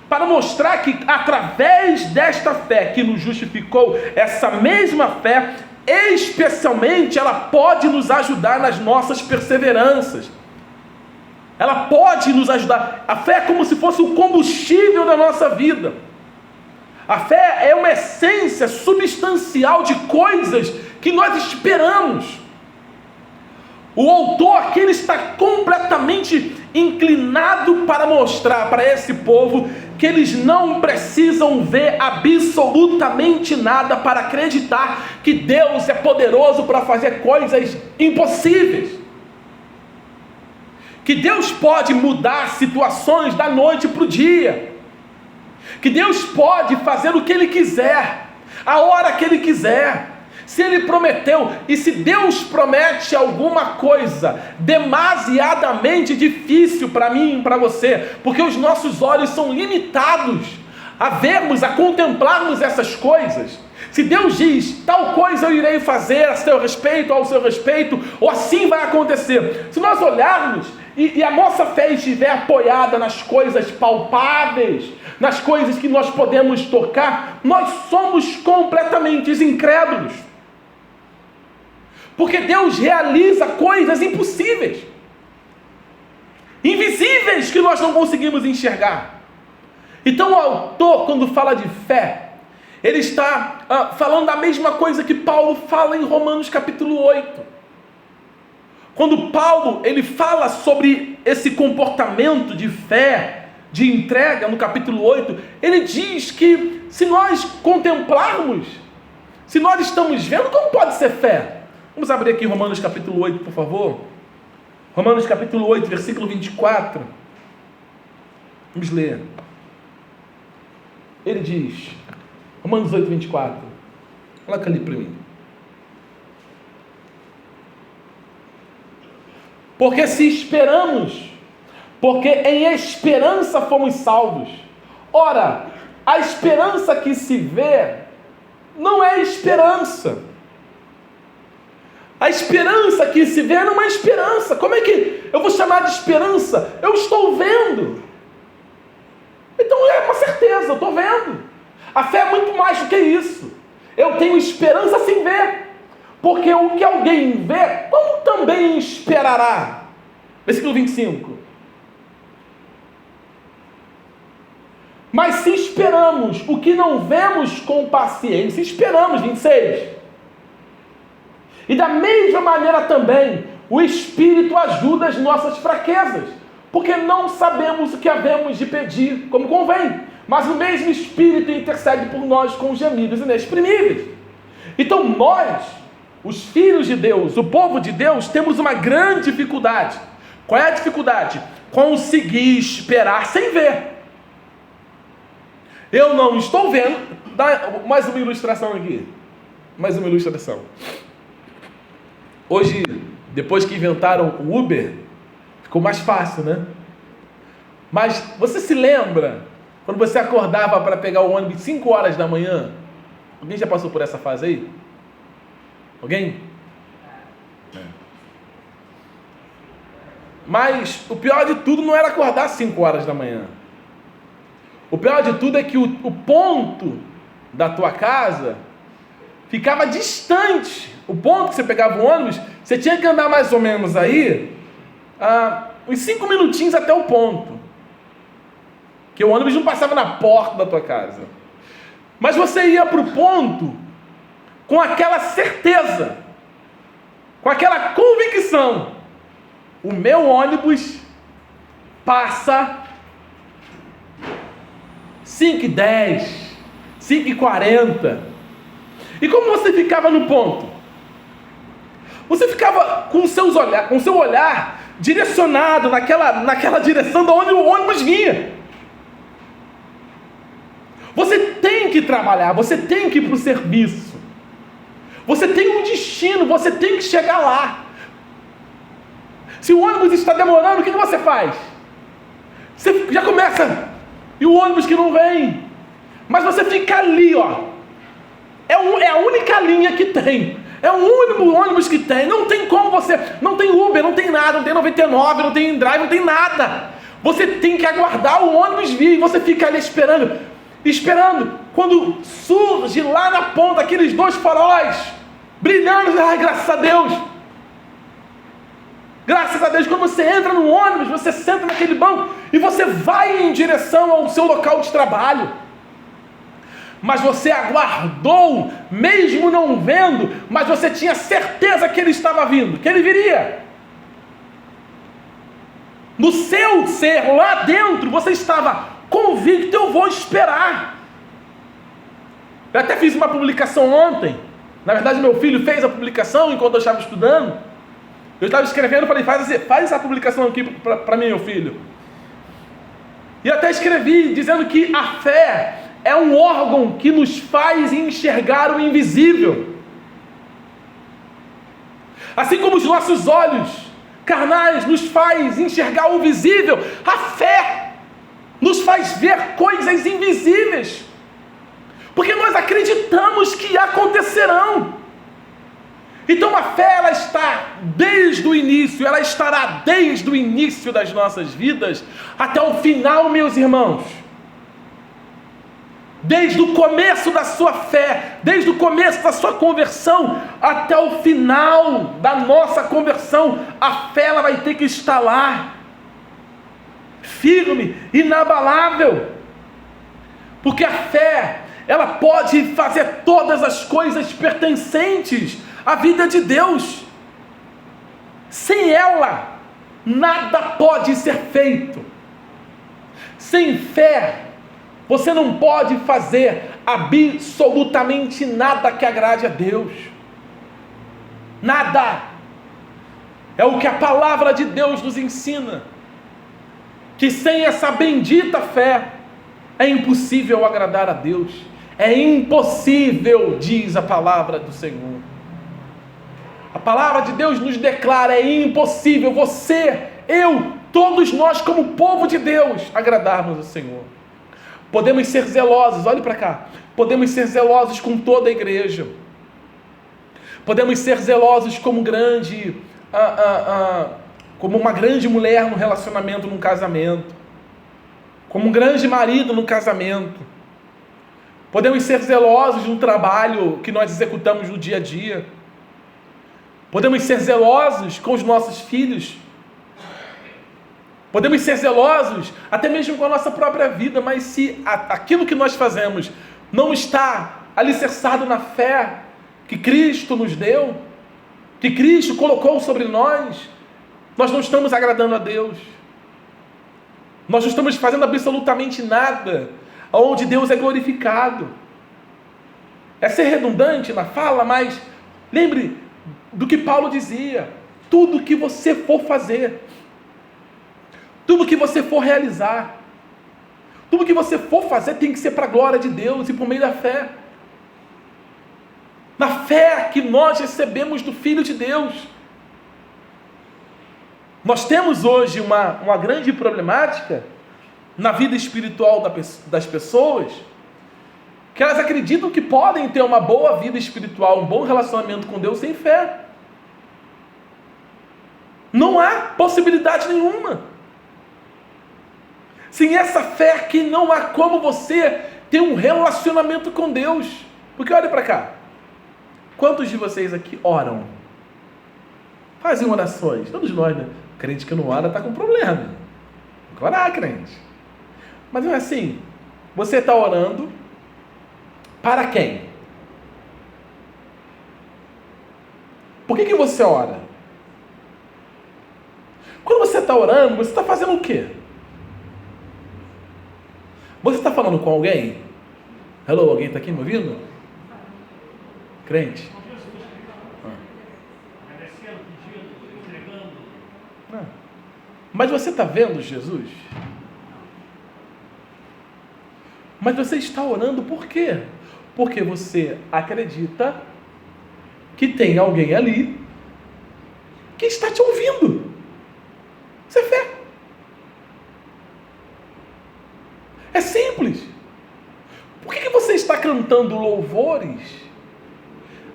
para mostrar que através desta fé que nos justificou, essa mesma fé, especialmente, ela pode nos ajudar nas nossas perseveranças. Ela pode nos ajudar. A fé é como se fosse o combustível da nossa vida. A fé é uma essência substancial de coisas que nós esperamos. O autor aqui, ele está completamente inclinado para mostrar para esse povo que eles não precisam ver absolutamente nada para acreditar que Deus é poderoso para fazer coisas impossíveis. Que Deus pode mudar situações da noite para o dia. Que Deus pode fazer o que Ele quiser, a hora que Ele quiser. Se Ele prometeu, e se Deus promete alguma coisa demasiadamente difícil para mim e para você, porque os nossos olhos são limitados a vermos, a contemplarmos essas coisas. Se Deus diz, tal coisa eu irei fazer a seu respeito, ao seu respeito, ou assim vai acontecer. Se nós olharmos e a nossa fé estiver apoiada nas coisas palpáveis, nas coisas que nós podemos tocar, nós somos completamente incrédulos. Porque Deus realiza coisas impossíveis, invisíveis, que nós não conseguimos enxergar. Então o autor, quando fala de fé, ele está falando da mesma coisa que Paulo fala em Romanos capítulo 8. Quando Paulo ele fala sobre esse comportamento de fé, de entrega, no capítulo 8, ele diz que se nós contemplarmos, se nós estamos vendo, como pode ser fé? Vamos abrir aqui Romanos capítulo 8, por favor. Romanos capítulo 8, versículo 24. Vamos ler. Ele diz, Romanos 8, 24. Coloca ali para mim. Porque se esperamos, porque em esperança fomos salvos. Ora, a esperança que se vê não é esperança. A esperança que se vê não é esperança. Como é que eu vou chamar de esperança? Eu estou vendo. Então é uma certeza, eu estou vendo. A fé é muito mais do que isso. Eu tenho esperança sem ver. Porque o que alguém vê, como também esperará? Versículo 25. Mas se esperamos o que não vemos com paciência, esperamos, 26. E da mesma maneira também, o Espírito ajuda as nossas fraquezas, porque não sabemos o que havemos de pedir como convém, mas o mesmo Espírito intercede por nós com gemidos inexprimíveis. Então nós, os filhos de Deus, o povo de Deus, temos uma grande dificuldade. Qual é a dificuldade? Conseguir esperar sem ver. Eu não estou vendo. Dá mais uma ilustração aqui. Mais uma ilustração. Hoje, depois que inventaram o Uber, ficou mais fácil, né? Mas você se lembra quando você acordava para pegar o ônibus 5 horas da manhã? Alguém já passou por essa fase aí? Alguém? Mas o pior de tudo não era acordar às 5 horas da manhã. O pior de tudo é que o ponto da tua casa ficava distante. O ponto que você pegava o ônibus, você tinha que andar mais ou menos aí, uns 5 minutinhos até o ponto. Que o ônibus não passava na porta da tua casa. Mas você ia para o ponto com aquela certeza, com aquela convicção. O meu ônibus passa 5h10, 5h40. E como você ficava no ponto? Você ficava com o seu olhar direcionado naquela direção de onde o ônibus vinha. Você tem que trabalhar, você tem que ir para o serviço. Você tem um destino, você tem que chegar lá. Se o ônibus está demorando, o que você faz? Você já começa, e o ônibus que não vem. Mas você fica ali, ó. É a única linha que tem. É o único ônibus que tem. Não tem como você... Não tem Uber, não tem nada, não tem 99, não tem Drive, não tem nada. Você tem que aguardar o ônibus vir e você fica ali esperando. Esperando. Quando surge lá na ponta aqueles 2 faróis brilhando, ai, graças a Deus. Graças a Deus, quando você entra no ônibus, você senta naquele banco e você vai em direção ao seu local de trabalho. Mas você aguardou, mesmo não vendo, mas você tinha certeza que ele estava vindo, que ele viria. No seu ser, lá dentro, você estava convicto: eu vou esperar. Eu até fiz uma publicação ontem. Na verdade, meu filho fez a publicação enquanto eu estava estudando. Eu estava escrevendo, falei: faz essa publicação aqui para mim, meu filho. E até escrevi dizendo que a fé é um órgão que nos faz enxergar o invisível. Assim como os nossos olhos carnais nos faz enxergar o visível, a fé nos faz ver coisas invisíveis. Porque nós acreditamos que acontecerão. Então a fé, ela está desde o início, ela estará desde o início das nossas vidas até o final, meus irmãos. Desde o começo da sua fé, desde o começo da sua conversão, até o final da nossa conversão, a fé, ela vai ter que estar lá, firme, inabalável. Porque a fé, ela pode fazer todas as coisas pertencentes à vida de Deus. Sem ela, nada pode ser feito. Sem fé, você não pode fazer absolutamente nada que agrade a Deus. Nada. É o que a palavra de Deus nos ensina. Que sem essa bendita fé, é impossível agradar a Deus. É impossível, diz a palavra do Senhor. A palavra de Deus nos declara: é impossível você, eu, todos nós como povo de Deus, agradarmos o Senhor. Podemos ser zelosos, olhe para cá, podemos ser zelosos com toda a igreja, podemos ser zelosos como como uma grande mulher no relacionamento, num casamento, como um grande marido no casamento, podemos ser zelosos no trabalho que nós executamos no dia a dia, podemos ser zelosos com os nossos filhos, podemos ser zelosos até mesmo com a nossa própria vida, mas se aquilo que nós fazemos não está alicerçado na fé que Cristo nos deu, que Cristo colocou sobre nós não estamos agradando a Deus. Nós não estamos fazendo absolutamente nada onde Deus é glorificado. É ser redundante na fala, mas lembre do que Paulo dizia: tudo que você for fazer, tudo que você for realizar, tudo que você for fazer tem que ser para a glória de Deus e por meio da fé. Na fé que nós recebemos do Filho de Deus. Nós temos hoje uma grande problemática na vida espiritual das pessoas, que elas acreditam que podem ter uma boa vida espiritual, um bom relacionamento com Deus sem fé. Não há possibilidade nenhuma. Sem essa fé que não há como você ter um relacionamento com Deus. Porque olha para cá, quantos de vocês aqui oram? Fazem orações? Todos nós, né? Crente que não ora está com problema. Tem que orar, crente. Mas não é assim. Você está orando para quem? Por que você ora? Quando você está orando, você está fazendo o quê? Você está falando com alguém? Hello, alguém está aqui me ouvindo? Crente? Mas você está vendo Jesus? Mas você está orando por quê? Porque você acredita que tem alguém ali que está te ouvindo. Isso é fé. É simples. Por que você está cantando louvores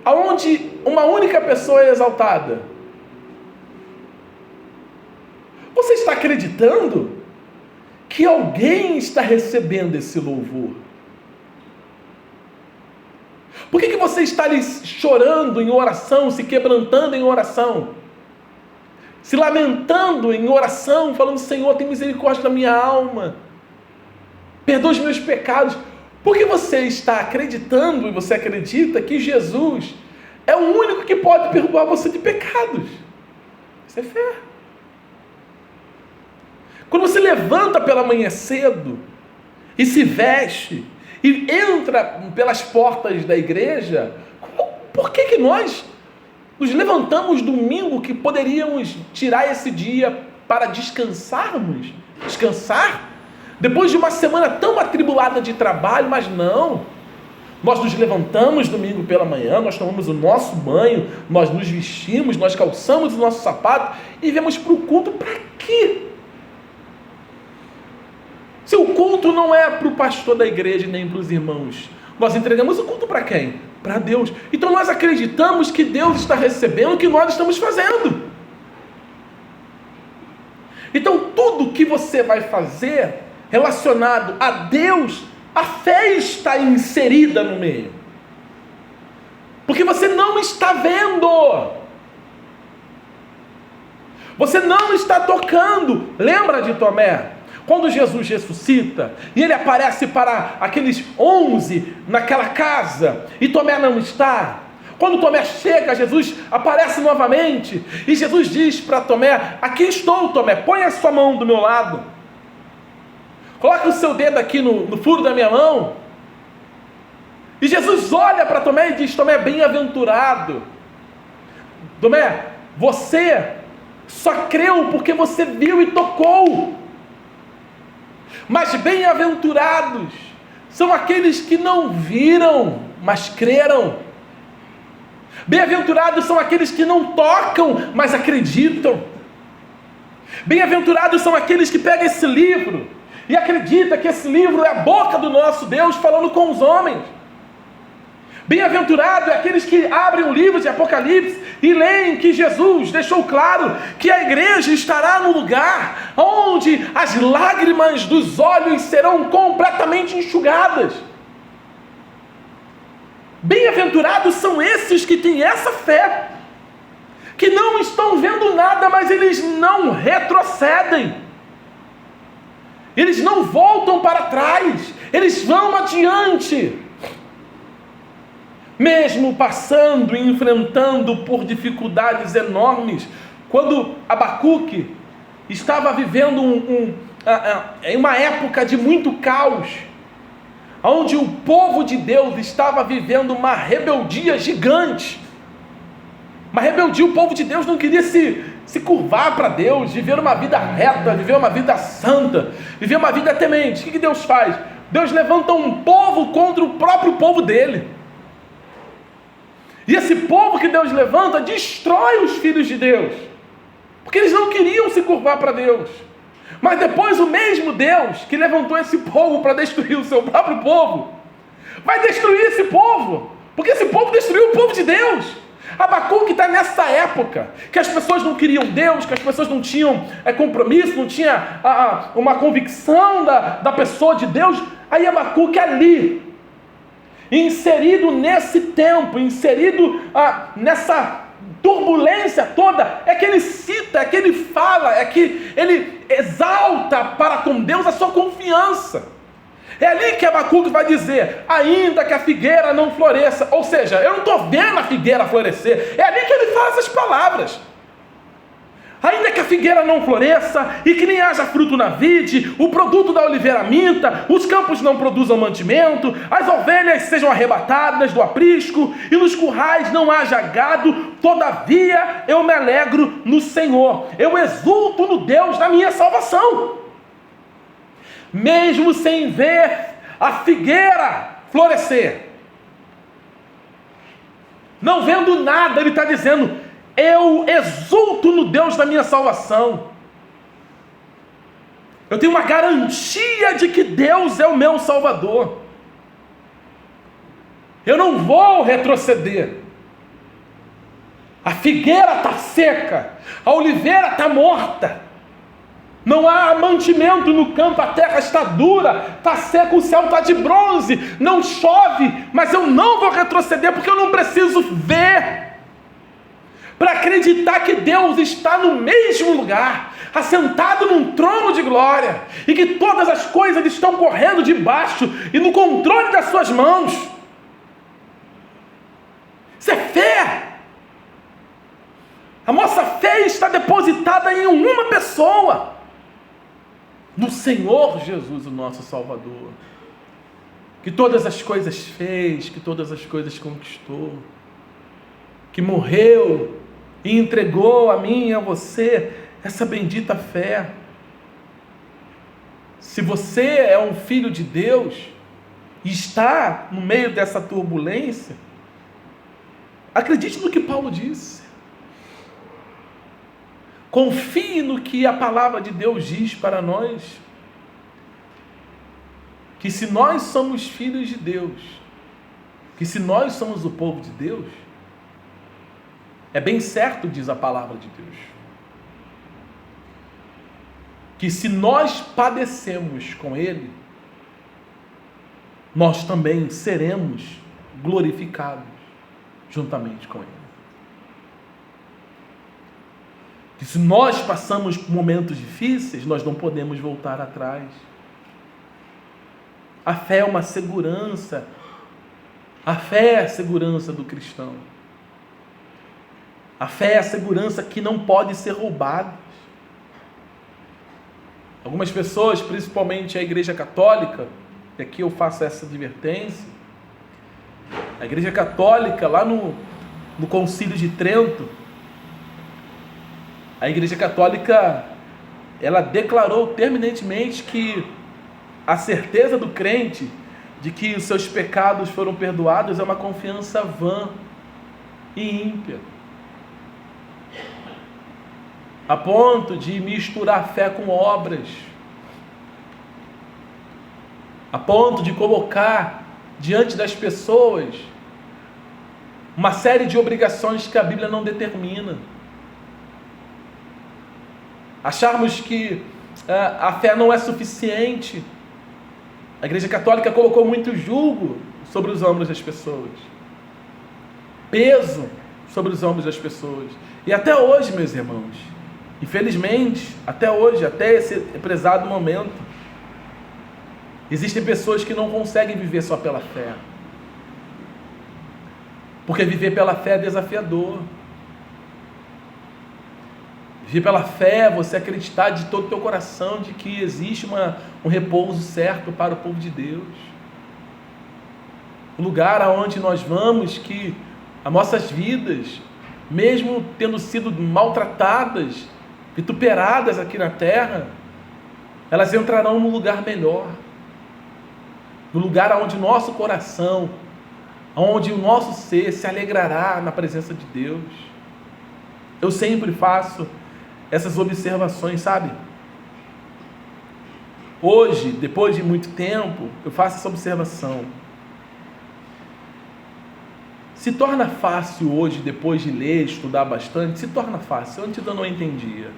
aonde uma única pessoa é exaltada? Você está acreditando que alguém está recebendo esse louvor? Por que você está ali chorando em oração, se quebrantando em oração, se lamentando em oração, falando: Senhor, tem misericórdia da minha alma, perdoa os meus pecados? Porque você está acreditando, e você acredita que Jesus é o único que pode perdoar você de pecados. Isso é fé. Quando você levanta pela manhã cedo e se veste e entra pelas portas da igreja, por que nós nos levantamos domingo que poderíamos tirar esse dia para descansarmos? Descansar? Depois de uma semana tão atribulada de trabalho, mas não. Nós nos levantamos domingo pela manhã, nós tomamos o nosso banho, nós nos vestimos, nós calçamos o nosso sapato e viemos para o culto. Para quê? Se o culto não é para o pastor da igreja nem para os irmãos, nós entregamos o culto para quem? Para Deus. Então nós acreditamos que Deus está recebendo o que nós estamos fazendo. Então tudo que você vai fazer relacionado a Deus, a fé está inserida no meio. Porque você não está vendo. Você não está tocando. Lembra de Tomé? Quando Jesus ressuscita e ele aparece para aqueles 11 naquela casa e Tomé não está. Quando Tomé chega, Jesus aparece novamente e Jesus diz para Tomé: aqui estou, Tomé, põe a sua mão do meu lado. Coloque o seu dedo aqui no furo da minha mão. E Jesus olha para Tomé e diz: Tomé, bem-aventurado. Tomé, você só creu porque você viu e tocou. Mas bem-aventurados são aqueles que não viram, mas creram. Bem-aventurados são aqueles que não tocam, mas acreditam. Bem-aventurados são aqueles que pegam esse livro e acredita que esse livro é a boca do nosso Deus falando com os homens. Bem-aventurado é aqueles que abrem o livro de Apocalipse e leem que Jesus deixou claro que a igreja estará no lugar onde as lágrimas dos olhos serão completamente enxugadas. Bem-aventurados são esses que têm essa fé, que não estão vendo nada, mas eles não retrocedem. Eles não voltam para trás, eles vão adiante. Mesmo passando e enfrentando por dificuldades enormes, quando Abacuque estava vivendo em uma época de muito caos, onde o povo de Deus estava vivendo uma rebeldia gigante, uma rebeldia, o povo de Deus não queria se curvar para Deus, viver uma vida reta, viver uma vida santa, viver uma vida temente. O que Deus faz? Deus levanta um povo contra o próprio povo dele. E esse povo que Deus levanta destrói os filhos de Deus, porque eles não queriam se curvar para Deus. Mas depois o mesmo Deus que levantou esse povo para destruir o seu próprio povo, vai destruir esse povo, porque esse povo destruiu o povo de Deus. Abacuque está nessa época que as pessoas não queriam Deus, que as pessoas não tinham compromisso, não tinha uma convicção da pessoa de Deus. Aí Abacuque ali, inserido nesse tempo, inserido nessa turbulência toda, é que ele cita, é que ele fala, é que ele exalta para com Deus a sua confiança. É ali que Abacuque vai dizer: ainda que a figueira não floresça, ou seja, eu não estou vendo a figueira florescer, é ali que ele fala essas palavras. Ainda que a figueira não floresça e que nem haja fruto na vide, o produto da oliveira minta, os campos não produzam mantimento, as ovelhas sejam arrebatadas do aprisco e nos currais não haja gado, todavia eu me alegro no Senhor, eu exulto no Deus da minha salvação. Mesmo sem ver a figueira florescer, não vendo nada, ele está dizendo: eu exulto no Deus da minha salvação. Eu tenho uma garantia de que Deus é o meu Salvador. Eu não vou retroceder. A figueira está seca, a oliveira está morta. Não há mantimento no campo, a terra está dura, está seca, o céu está de bronze, não chove, mas eu não vou retroceder porque eu não preciso ver para acreditar que Deus está no mesmo lugar, assentado num trono de glória, e que todas as coisas estão correndo debaixo e no controle das suas mãos. Isso é fé. A nossa fé está depositada em uma pessoa. no Senhor Jesus, o nosso Salvador, que todas as coisas fez, que todas as coisas conquistou, que morreu e entregou a mim e a você essa bendita fé. Se você é um filho de Deus e está no meio dessa turbulência, acredite no que Paulo disse. Confie no que a palavra de Deus diz para nós. Que se nós somos filhos de Deus, que se nós somos o povo de Deus, é bem certo, diz a palavra de Deus, que se nós padecemos com Ele, nós também seremos glorificados juntamente com Ele. Que se nós passamos por momentos difíceis, nós não podemos voltar atrás. A fé é uma segurança. A fé é a segurança do cristão. A fé é a segurança que não pode ser roubada. Algumas pessoas, principalmente a Igreja Católica, e aqui eu faço essa advertência, a Igreja Católica, lá no Concílio de Trento, a Igreja Católica, ela declarou terminantemente que a certeza do crente de que os seus pecados foram perdoados é uma confiança vã e ímpia, a ponto de misturar fé com obras, a ponto de colocar diante das pessoas uma série de obrigações que a Bíblia não determina. Acharmos que a fé não é suficiente. A Igreja Católica colocou muito julgo sobre os ombros das pessoas, peso sobre os ombros das pessoas. E até hoje, meus irmãos, infelizmente, até hoje, até esse prezado momento, existem pessoas que não conseguem viver só pela fé, porque viver pela fé é desafiador. Viver pela fé é você acreditar de todo o teu coração de que existe um repouso certo para o povo de Deus. Um lugar aonde nós vamos, que as nossas vidas, mesmo tendo sido maltratadas, vituperadas aqui na terra, elas entrarão num lugar melhor. No lugar onde o nosso coração, onde o nosso ser se alegrará na presença de Deus. Eu sempre faço essas observações, sabe? Hoje, depois de muito tempo, eu faço essa observação. Se torna fácil hoje, depois de ler, estudar bastante, se torna fácil. Antes eu não entendia.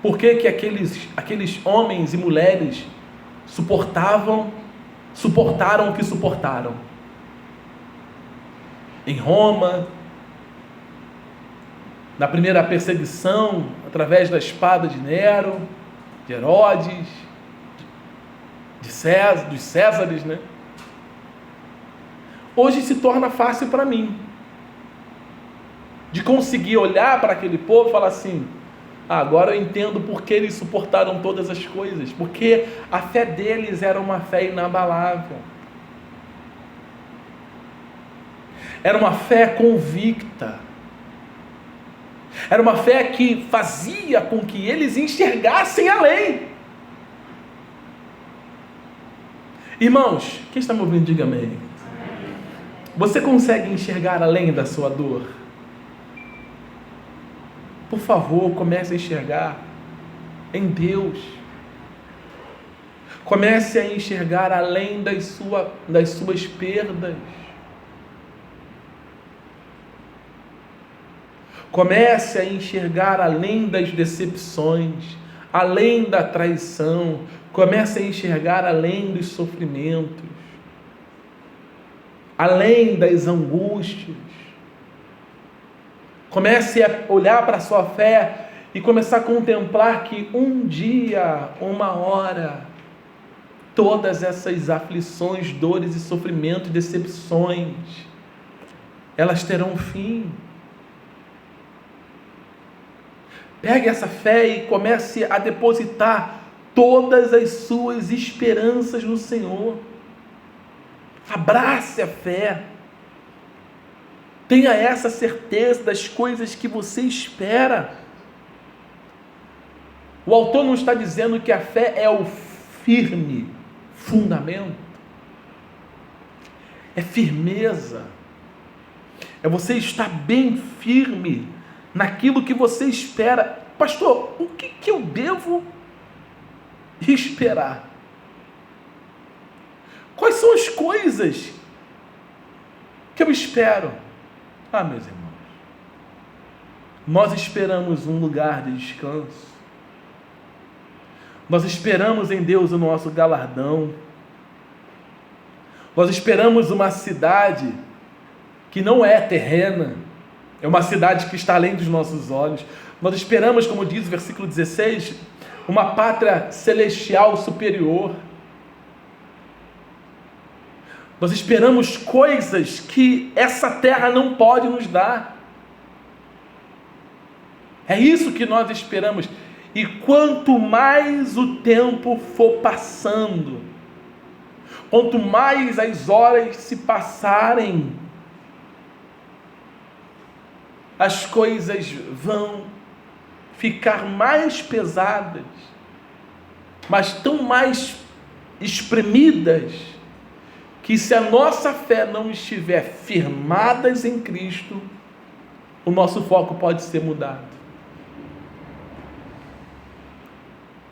Por que que aqueles homens e mulheres suportaram o que suportaram? Em Roma, na primeira perseguição, através da espada de Nero, de Herodes, de César, dos Césares, né? Hoje se torna fácil para mim, de conseguir olhar para aquele povo e falar assim, agora eu entendo por que eles suportaram todas as coisas, porque a fé deles era uma fé inabalável, era uma fé convicta, era uma fé que fazia com que eles enxergassem além. Irmãos, quem está me ouvindo, diga amém. Você consegue enxergar além da sua dor? Por favor, comece a enxergar em Deus. Comece a enxergar além das suas perdas. Comece a enxergar além das decepções, além da traição. Comece a enxergar além dos sofrimentos, além das angústias. Comece a olhar para a sua fé e começar a contemplar que um dia, uma hora, todas essas aflições, dores e sofrimentos, decepções, elas terão fim. Pegue essa fé e comece a depositar todas as suas esperanças no Senhor. Abrace a fé. Tenha essa certeza das coisas que você espera. O autor não está dizendo que a fé é o firme fundamento. É firmeza. É você estar bem firme naquilo que você espera. Pastor, o que eu devo esperar? Quais são as coisas que eu espero? Meus irmãos, nós esperamos um lugar de descanso. Nós esperamos em Deus o nosso galardão. Nós esperamos uma cidade que não é terrena, é uma cidade que está além dos nossos olhos. Nós esperamos, como diz o versículo 16, uma pátria celestial superior. Nós esperamos coisas que essa terra não pode nos dar. É isso que nós esperamos. E quanto mais o tempo for passando, quanto mais as horas se passarem, as coisas vão ficar mais pesadas, mas tão mais espremidas, que se a nossa fé não estiver firmadas em Cristo, o nosso foco pode ser mudado.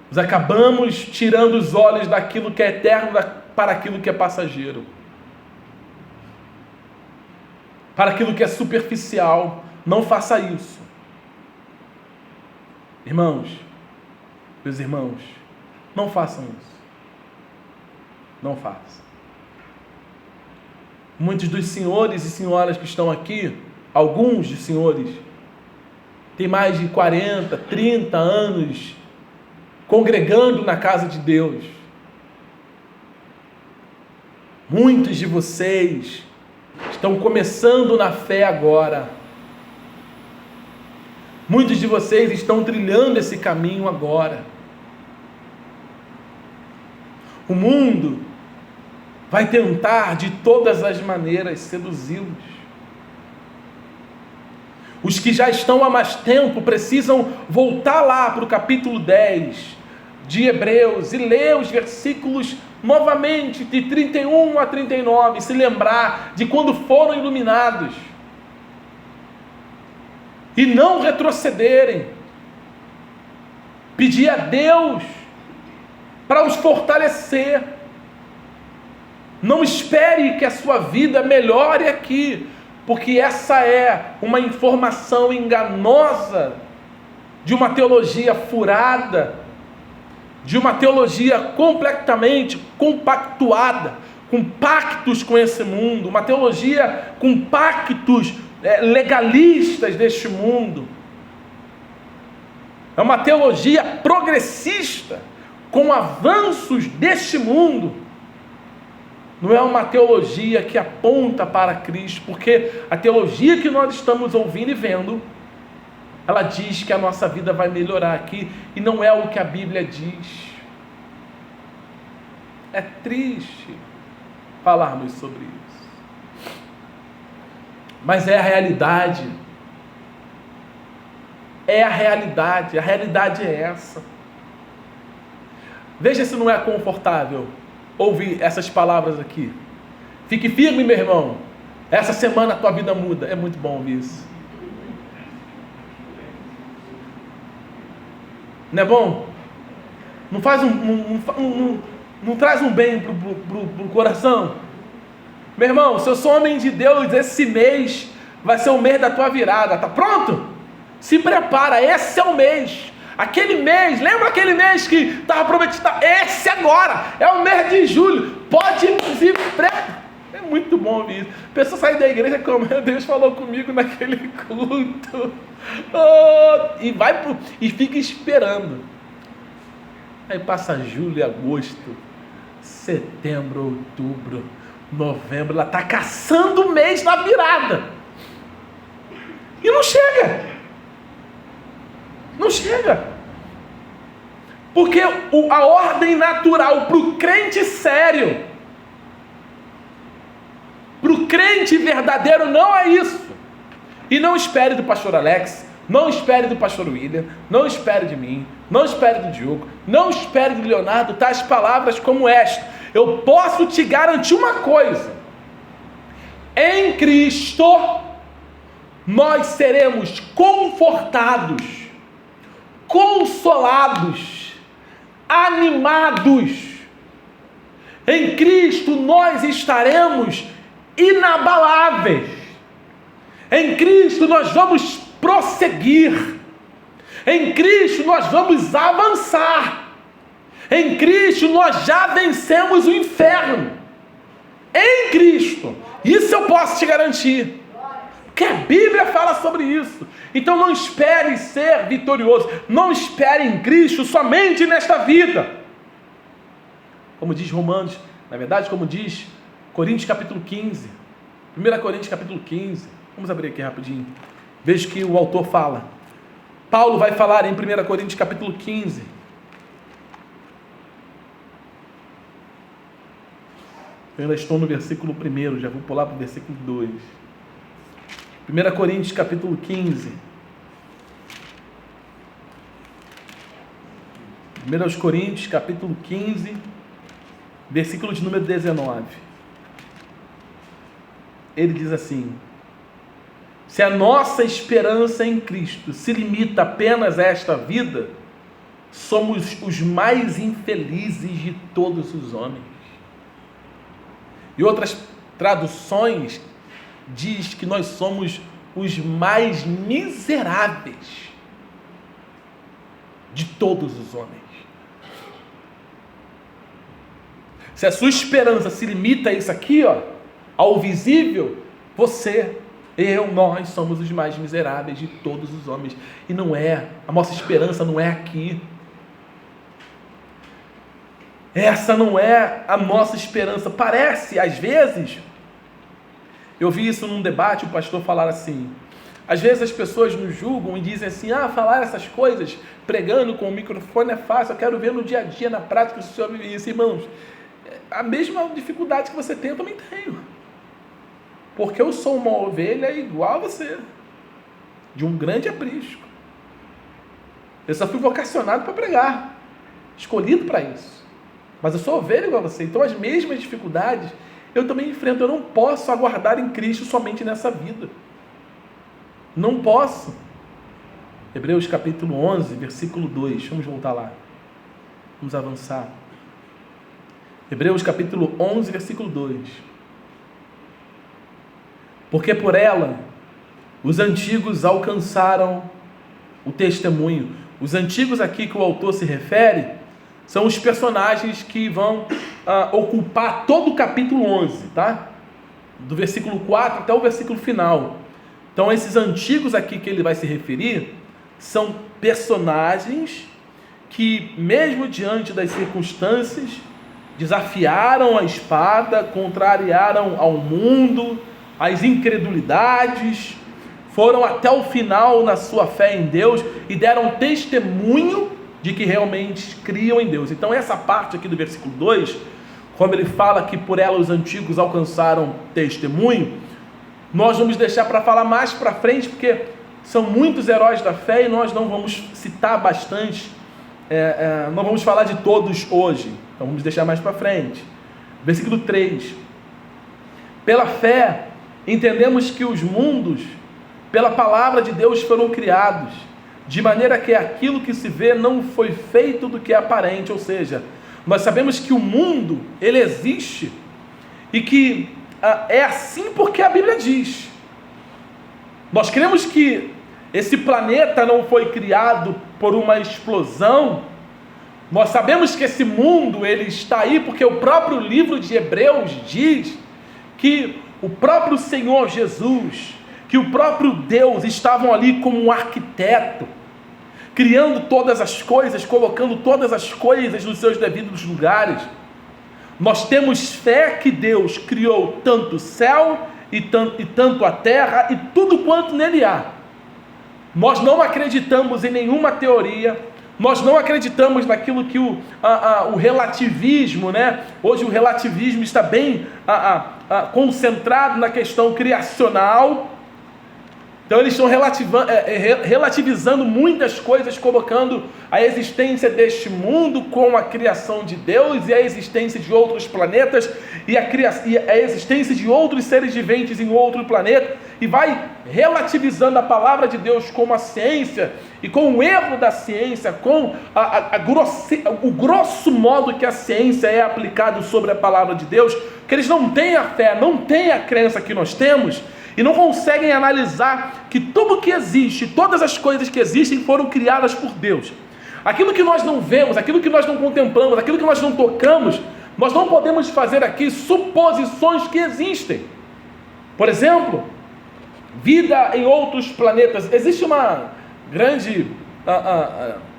Nós acabamos tirando os olhos daquilo que é eterno para aquilo que é passageiro, para aquilo que é superficial. Não faça isso. Irmãos, meus irmãos, não façam isso. Não façam. Muitos dos senhores e senhoras que estão aqui, alguns dos senhores, têm mais de 40, 30 anos congregando na casa de Deus. Muitos de vocês estão começando na fé agora. Muitos de vocês estão trilhando esse caminho agora. O mundo vai tentar de todas as maneiras seduzi-los. Os que já estão há mais tempo precisam voltar lá para o capítulo 10 de Hebreus e ler os versículos novamente, de 31 a 39, se lembrar de quando foram iluminados. E não retrocederem. Pedir a Deus para os fortalecer. Não espere que a sua vida melhore aqui, porque essa é uma informação enganosa de uma teologia furada, de uma teologia completamente compactuada, com pactos com esse mundo, uma teologia com pactos legalistas deste mundo. É uma teologia progressista, com avanços deste mundo. Não é uma teologia que aponta para Cristo, porque a teologia que nós estamos ouvindo e vendo, ela diz que a nossa vida vai melhorar aqui, e não é o que a Bíblia diz. É triste falarmos sobre isso, mas é a realidade. É a realidade é essa. Veja se não é confortável ouvir essas palavras aqui. Fique firme, meu irmão. Essa semana a tua vida muda. É muito bom ouvir isso. Não é bom? Não faz não traz um bem pro coração? Meu irmão, se eu sou homem de Deus, esse mês vai ser o mês da tua virada. Tá pronto? Se prepara, esse é o mês. Aquele mês, lembra aquele mês que estava prometido? Esse agora, é o mês de julho. Pode se preparar. É muito bom ouvir isso. A pessoa sai da igreja como Deus falou comigo naquele culto. E fica esperando. Aí passa julho, agosto, setembro, outubro, novembro. Ela está caçando o mês na virada. E não chega. Não chega. Porque a ordem natural para o crente sério, para o crente verdadeiro, não é isso. E não espere do pastor Alex, não espere do pastor William, não espere de mim, não espere do Diogo, não espere do Leonardo tais palavras como esta. Eu posso te garantir uma coisa: em Cristo nós seremos confortados, consolados, animados. Em Cristo nós estaremos inabaláveis. Em Cristo nós vamos prosseguir. Em Cristo nós vamos avançar. Em Cristo nós já vencemos o inferno. Em Cristo. Isso eu posso te garantir. Porque a Bíblia fala sobre isso. Então não espere ser vitorioso. Não espere em Cristo somente nesta vida. Como diz Romanos, na verdade, como diz Coríntios capítulo 15. 1 Coríntios capítulo 15. Vamos abrir aqui rapidinho. Veja que o autor fala. Paulo vai falar em 1 Coríntios capítulo 15. Eu ainda estou no versículo 1, já vou pular para o versículo 2. 1 Coríntios capítulo 15. 1 Coríntios capítulo 15, versículo de número 19. Ele diz assim: se a nossa esperança em Cristo se limita apenas a esta vida, somos os mais infelizes de todos os homens. E outras traduções diz que nós somos os mais miseráveis de todos os homens. Se a sua esperança se limita a isso aqui, ó, ao visível, você, eu, nós somos os mais miseráveis de todos os homens. E não é, a nossa esperança não é aqui. Essa não é a nossa esperança. Parece, às vezes, eu vi isso num debate, o pastor falar assim, às vezes as pessoas nos julgam e dizem assim, falar essas coisas, pregando com o microfone é fácil, eu quero ver no dia a dia, na prática, se o senhor vive isso. Irmãos, a mesma dificuldade que você tem, eu também tenho. Porque eu sou uma ovelha igual a você, de um grande aprisco. Eu só fui vocacionado para pregar, escolhido para isso. Mas eu sou ovelha igual a você, então as mesmas dificuldades eu também enfrento. Eu não posso aguardar em Cristo somente nessa vida. Não posso. Hebreus capítulo 11, versículo 2. Vamos voltar lá. Vamos avançar. Hebreus capítulo 11, versículo 2. Porque por ela os antigos alcançaram o testemunho. Os antigos aqui que o autor se refere são os personagens que vão ocupar todo o capítulo 11, tá? Do versículo 4 até o versículo final. Então esses antigos aqui que ele vai se referir são personagens que, mesmo diante das circunstâncias, desafiaram a espada, contrariaram ao mundo, as incredulidades, foram até o final na sua fé em Deus e deram testemunho de que realmente criam em Deus. Então essa parte aqui do versículo 2, quando ele fala que por ela os antigos alcançaram testemunho, nós vamos deixar para falar mais para frente, porque são muitos heróis da fé e nós não vamos citar bastante, não vamos falar de todos hoje, então vamos deixar mais para frente. Versículo 3: pela fé entendemos que os mundos pela palavra de Deus foram criados, de maneira que aquilo que se vê não foi feito do que é aparente. Ou seja, nós sabemos que o mundo, ele existe, e que é assim porque a Bíblia diz. Nós cremos que esse planeta não foi criado por uma explosão. Nós sabemos que esse mundo, ele está aí porque o próprio livro de Hebreus diz que o próprio Senhor Jesus, que o próprio Deus estavam ali como um arquiteto, criando todas as coisas, colocando todas as coisas nos seus devidos lugares. Nós temos fé que Deus criou tanto o céu e tanto a terra e tudo quanto nele há. Nós não acreditamos em nenhuma teoria, Nós não acreditamos naquilo que o relativismo, né? Hoje o relativismo está bem concentrado na questão criacional. Então eles estão relativizando muitas coisas, colocando a existência deste mundo com a criação de Deus e a existência de outros planetas e a existência de outros seres viventes em outro planeta, e vai relativizando a palavra de Deus com a ciência e com o erro da ciência, com o grosso modo que a ciência é aplicada sobre a palavra de Deus, que eles não têm a fé, não têm a crença que nós temos, e não conseguem analisar que tudo que existe, todas as coisas que existem foram criadas por Deus. Aquilo que nós não vemos, aquilo que nós não contemplamos, aquilo que nós não tocamos, nós não podemos fazer aqui suposições que existem. Por exemplo, vida em outros planetas. Existe uma grande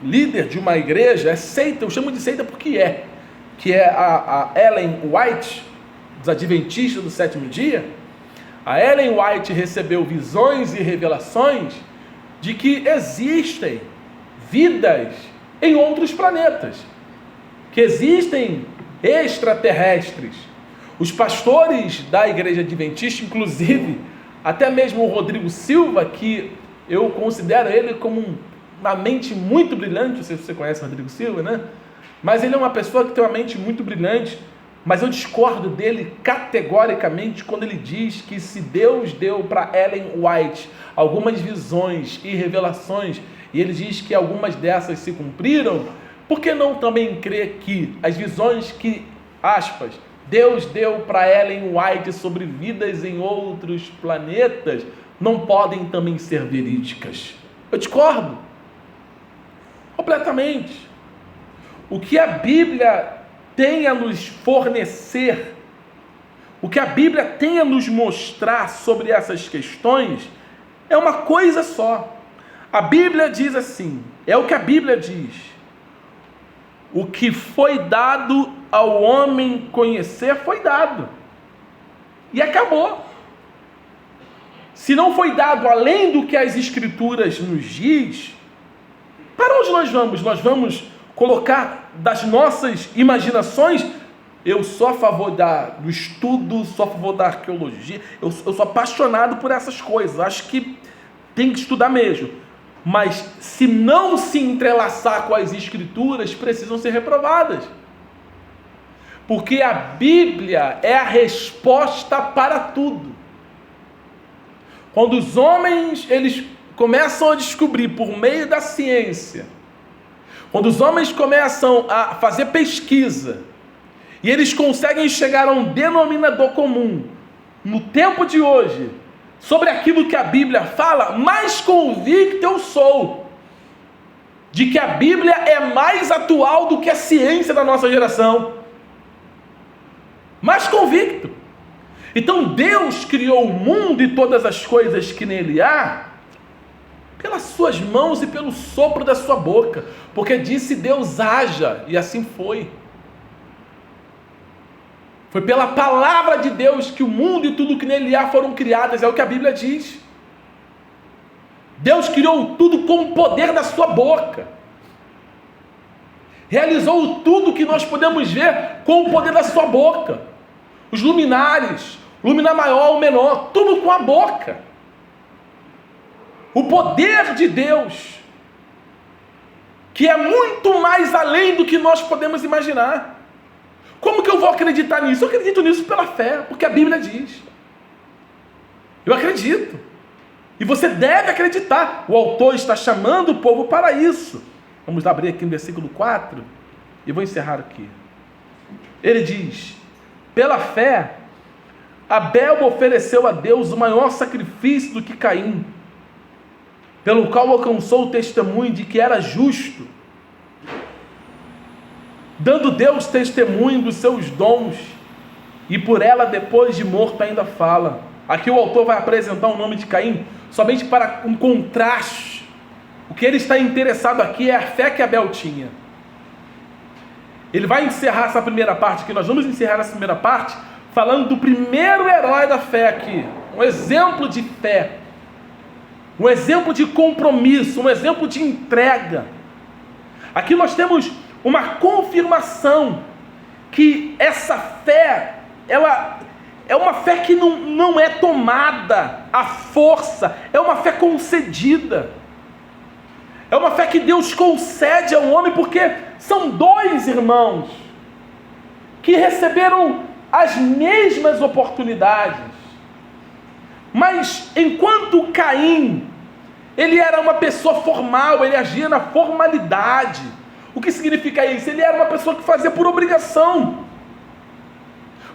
líder de uma igreja, é seita, eu chamo de seita porque que é a Ellen White, dos Adventistas do Sétimo Dia. A Ellen White recebeu visões e revelações de que existem vidas em outros planetas, que existem extraterrestres. Os pastores da igreja adventista, inclusive, até mesmo o Rodrigo Silva, que eu considero ele como uma mente muito brilhante, não sei se você conhece o Rodrigo Silva, né? Mas ele é uma pessoa que tem uma mente muito brilhante. Mas eu discordo dele categoricamente quando ele diz que se Deus deu para Ellen White algumas visões e revelações, e ele diz que algumas dessas se cumpriram, por que não também crer que as visões que, aspas, Deus deu para Ellen White sobre vidas em outros planetas não podem também ser verídicas? Eu discordo completamente. O que a Bíblia tem a nos fornecer, o que a Bíblia tem a nos mostrar sobre essas questões, é uma coisa só. A Bíblia diz assim, é o que a Bíblia diz: o que foi dado ao homem conhecer foi dado, e acabou. Se não foi dado além do que as Escrituras nos diz, para onde nós vamos? Nós vamos colocar das nossas imaginações? Eu sou a favor do estudo, sou a favor da arqueologia, eu sou apaixonado por essas coisas, acho que tem que estudar mesmo, mas se não se entrelaçar com as Escrituras, precisam ser reprovadas, porque a Bíblia é a resposta para tudo. Quando os homens eles começam a descobrir por meio da ciência, quando os homens começam a fazer pesquisa e eles conseguem chegar a um denominador comum no tempo de hoje sobre aquilo que a Bíblia fala, mais convicto eu sou de que a Bíblia é mais atual do que a ciência da nossa geração. Mais convicto. Então Deus criou o mundo e todas as coisas que nele há pelas suas mãos e pelo sopro da sua boca, porque disse Deus haja, e assim foi. Foi pela palavra de Deus que o mundo e tudo que nele há foram criadas, é o que a Bíblia diz. Deus criou tudo com o poder da sua boca, realizou tudo que nós podemos ver com o poder da sua boca, os luminares, luminar maior ou menor, tudo com a boca. O poder de Deus, que é muito mais além do que nós podemos imaginar. Como que eu vou acreditar nisso? Eu acredito nisso pela fé, porque a Bíblia diz. Eu acredito. E você deve acreditar. O autor está chamando o povo para isso. Vamos abrir aqui no versículo 4 e vou encerrar aqui. Ele diz: pela fé, Abel ofereceu a Deus o maior sacrifício do que Caim, pelo qual alcançou o testemunho de que era justo, dando Deus testemunho dos seus dons, e por ela, depois de morto, ainda fala. Aqui o autor vai apresentar o nome de Caim, somente para um contraste. O que ele está interessado aqui é a fé que Abel tinha. Ele vai encerrar essa primeira parte aqui, nós vamos encerrar essa primeira parte, falando do primeiro herói da fé aqui, um exemplo de fé, um exemplo de compromisso, um exemplo de entrega. Aqui nós temos uma confirmação que essa fé, ela é uma fé que não é tomada à força, é uma fé concedida. É uma fé que Deus concede ao homem, porque são dois irmãos que receberam as mesmas oportunidades. Mas enquanto Caim, ele era uma pessoa formal, ele agia na formalidade. O que significa isso? Ele era uma pessoa que fazia por obrigação.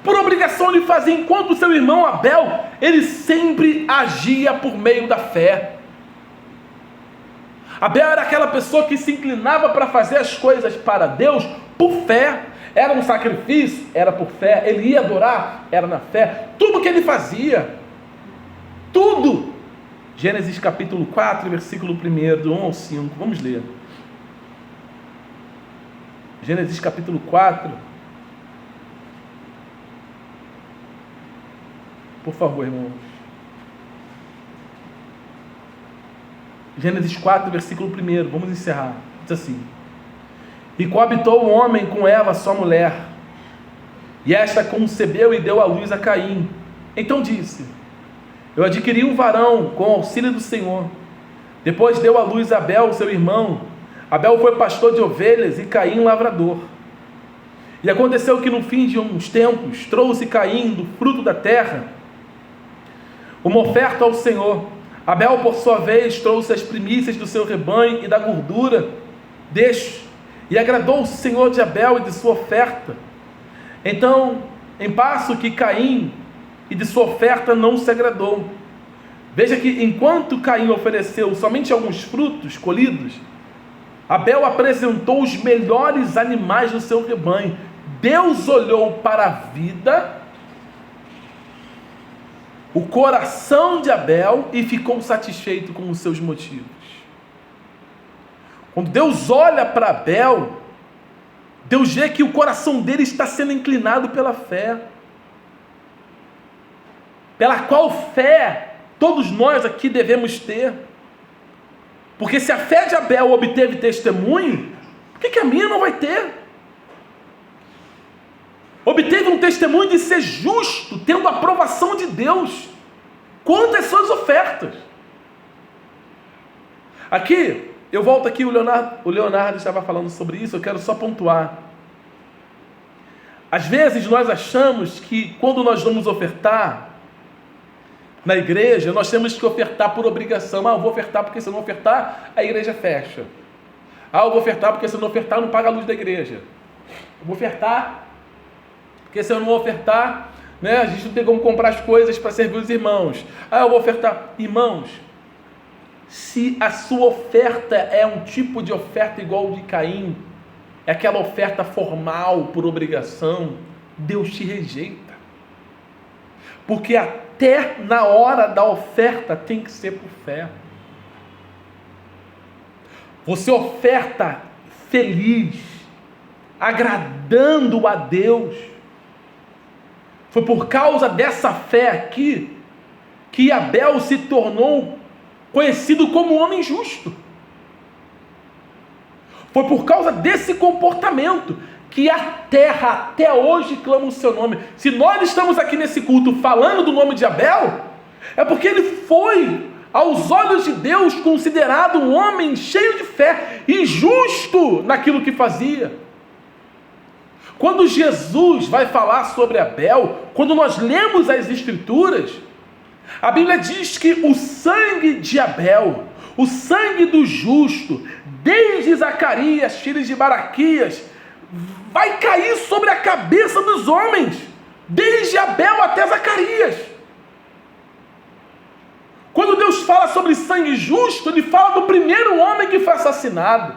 Por obrigação ele fazia, enquanto o seu irmão Abel, ele sempre agia por meio da fé. Abel era aquela pessoa que se inclinava para fazer as coisas para Deus por fé. Era um sacrifício, era por fé. Ele ia adorar, era na fé. Tudo que ele fazia, tudo. Gênesis capítulo 4, versículo 1, do 1 ao 5. Vamos ler. Gênesis capítulo 4. Por favor, irmãos. Gênesis 4, versículo 1. Vamos encerrar. Diz assim: E coabitou o homem com Eva, sua mulher, e esta concebeu e deu à luz a Caim. Então disse: Eu adquiri um varão com o auxílio do Senhor. Depois deu à luz Abel, seu irmão. Abel foi pastor de ovelhas e Caim lavrador. E aconteceu que no fim de uns tempos trouxe Caim do fruto da terra uma oferta ao Senhor. Abel, por sua vez, trouxe as primícias do seu rebanho e da gordura deste, e agradou o Senhor de Abel e de sua oferta. Então, em passo que Caim e de sua oferta não se agradou. Veja que enquanto Caim ofereceu somente alguns frutos colhidos, Abel apresentou os melhores animais do seu rebanho. Deus olhou para a vida, o coração de Abel, e ficou satisfeito com os seus motivos. Quando Deus olha para Abel, Deus vê que o coração dele está sendo inclinado pela fé, pela qual fé todos nós aqui devemos ter. Porque se a fé de Abel obteve testemunho, por que a minha não vai ter? Obteve um testemunho de ser justo, tendo a aprovação de Deus quanto às suas ofertas. Aqui, eu volto aqui, o Leonardo estava falando sobre isso, eu quero só pontuar. Às vezes nós achamos que quando nós vamos ofertar na igreja, nós temos que ofertar por obrigação. Eu vou ofertar porque se eu não ofertar, a igreja fecha. Eu vou ofertar porque se eu não ofertar, não paga a luz da igreja. Eu vou ofertar porque se eu não ofertar, a gente não tem como comprar as coisas para servir os irmãos. Eu vou ofertar. Irmãos, se a sua oferta é um tipo de oferta igual ao de Caim, é aquela oferta formal, por obrigação, Deus te rejeita. Porque até na hora da oferta tem que ser por fé. Você oferta feliz, agradando a Deus. Foi por causa dessa fé aqui que Abel se tornou conhecido como homem justo. Foi por causa desse comportamento que a terra até hoje clama o seu nome. Se nós estamos aqui nesse culto falando do nome de Abel, é porque ele foi, aos olhos de Deus, considerado um homem cheio de fé e justo naquilo que fazia. Quando Jesus vai falar sobre Abel, quando nós lemos as Escrituras, a Bíblia diz que o sangue de Abel, o sangue do justo, desde Zacarias, filho de Baraquias, vai cair sobre a cabeça dos homens, desde Abel até Zacarias. Quando Deus fala sobre sangue justo, Ele fala do primeiro homem que foi assassinado,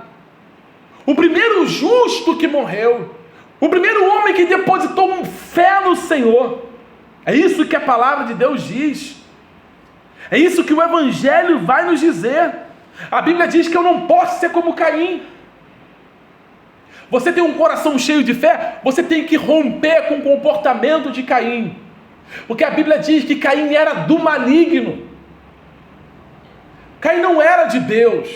o primeiro justo que morreu, o primeiro homem que depositou fé no Senhor. É isso que a palavra de Deus diz. É isso que o Evangelho vai nos dizer. A Bíblia diz que eu não posso ser como Caim. Você tem um coração cheio de fé, você tem que romper com o comportamento de Caim. Porque a Bíblia diz que Caim era do maligno. Caim não era de Deus.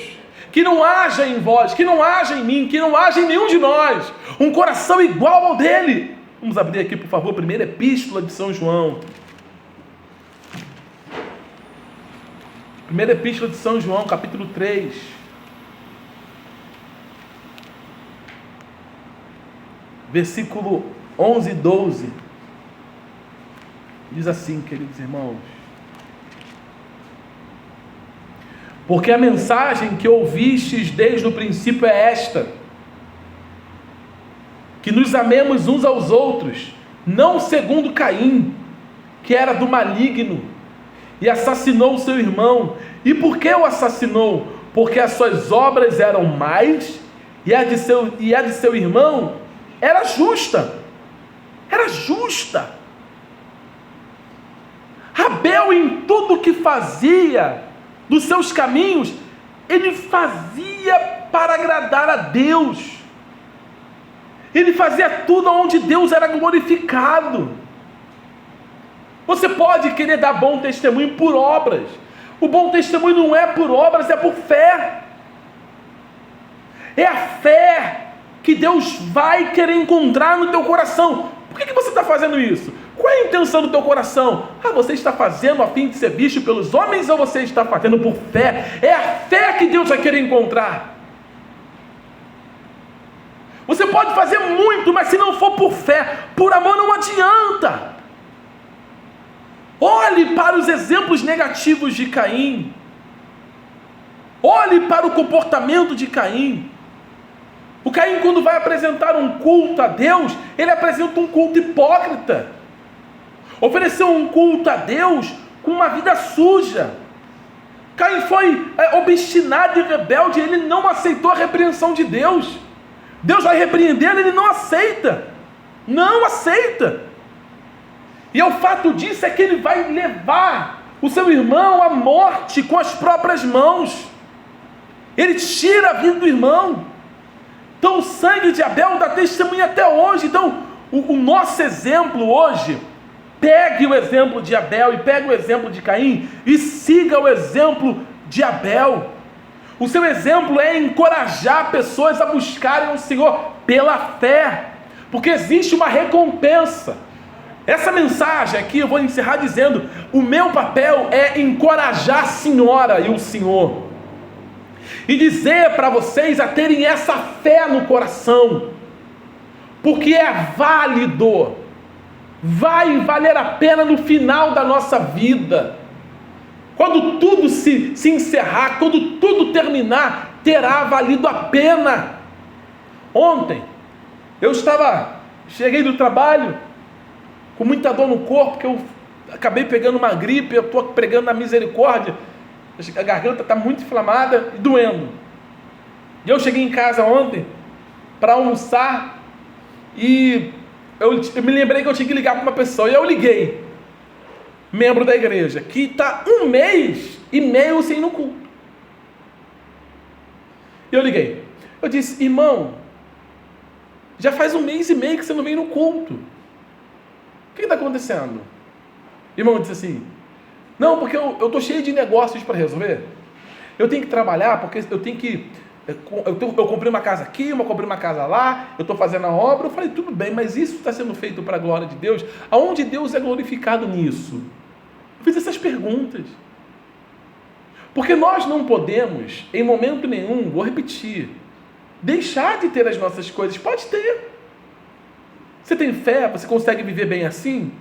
que não haja em vós, que não haja em mim, que não haja em nenhum de nós, um coração igual ao dele. Vamos abrir aqui, por favor, primeira epístola de São João. Primeira epístola de São João, capítulo 3. Versículo 11 e 12. Diz assim, queridos irmãos: porque a mensagem que ouvistes desde o princípio é esta, que nos amemos uns aos outros, não segundo Caim, que era do maligno, e assassinou o seu irmão. E por que o assassinou? Porque as suas obras eram más, e a de seu irmão era justa. Era justa. Abel, em tudo que fazia, dos seus caminhos, ele fazia para agradar a Deus. Ele fazia tudo onde Deus era glorificado. Você pode querer dar bom testemunho por obras. O bom testemunho não é por obras, é por fé. É a fé que Deus vai querer encontrar no teu coração. Por que você está fazendo isso? Qual é a intenção do teu coração? Você está fazendo a fim de ser visto pelos homens, ou você está fazendo por fé? É a fé que Deus vai querer encontrar. Você pode fazer muito, mas se não for por fé, por amor, não adianta. Olhe para os exemplos negativos de Caim. Olhe para o comportamento de Caim. O Caim, quando vai apresentar um culto a Deus, ele apresenta um culto hipócrita. Ofereceu um culto a Deus com uma vida suja. Caim foi obstinado e rebelde, ele não aceitou a repreensão de Deus. Deus vai repreendê-lo, ele não aceita. Não aceita. E o fato disso é que ele vai levar o seu irmão à morte com as próprias mãos. Ele tira a vida do irmão. Então o sangue de Abel dá testemunha até hoje. Então o nosso exemplo hoje, pegue o exemplo de Abel e pegue o exemplo de Caim e siga o exemplo de Abel. O seu exemplo é encorajar pessoas a buscarem o Senhor pela fé, porque existe uma recompensa. Essa mensagem aqui eu vou encerrar dizendo: o meu papel é encorajar a senhora e o senhor, e dizer para vocês a terem essa fé no coração, porque é válido, vai valer a pena no final da nossa vida. Quando tudo se encerrar, quando tudo terminar, terá valido a pena. Ontem, cheguei do trabalho, com muita dor no corpo, porque eu acabei pegando uma gripe, eu estou pregando na misericórdia, a garganta está muito inflamada e doendo. E eu cheguei em casa ontem, para almoçar, e eu me lembrei que eu tinha que ligar para uma pessoa, e eu liguei. Membro da igreja, que está 1 mês e meio sem ir no culto. Eu liguei. Eu disse: irmão, já faz 1 mês e meio que você não vem no culto. O que está acontecendo? O irmão disse assim: não, porque eu estou cheio de negócios para resolver. Eu tenho que trabalhar, porque eu tenho que... Eu comprei uma casa aqui, eu comprei uma casa lá, eu estou fazendo a obra. Eu falei: tudo bem, mas isso está sendo feito para a glória de Deus? Aonde Deus é glorificado nisso? Eu fiz essas perguntas. Porque nós não podemos, em momento nenhum, vou repetir, deixar de ter as nossas coisas. Pode ter. Você tem fé? Você consegue viver bem assim?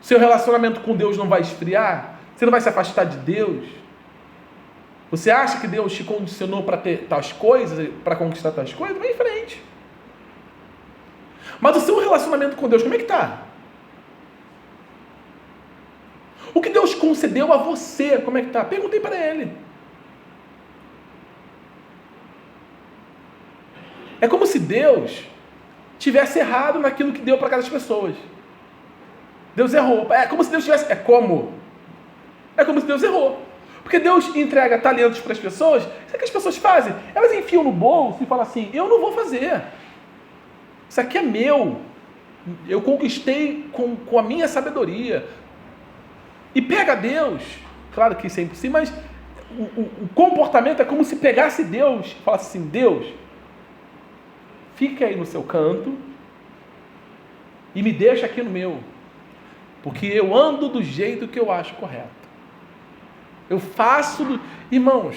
Seu relacionamento com Deus não vai esfriar? Você não vai se afastar de Deus? Você acha que Deus te condicionou para ter tais coisas, para conquistar tais coisas? Vai em frente. Mas o seu relacionamento com Deus, como é que está? O que Deus concedeu a você, como é que está? Perguntei para Ele. É como se Deus tivesse errado naquilo que deu para aquelas pessoas. Deus errou. É como se Deus tivesse... É como se Deus errou. Porque Deus entrega talentos para as pessoas. Sabe o que as pessoas fazem? Elas enfiam no bolso e falam assim: eu não vou fazer. Isso aqui é meu. Eu conquistei com a minha sabedoria. E pega Deus. Claro que sempre sim, mas o comportamento é como se pegasse Deus e falasse assim: Deus, fica aí no seu canto e me deixa aqui no meu, porque eu ando do jeito que eu acho correto. Eu faço Irmãos,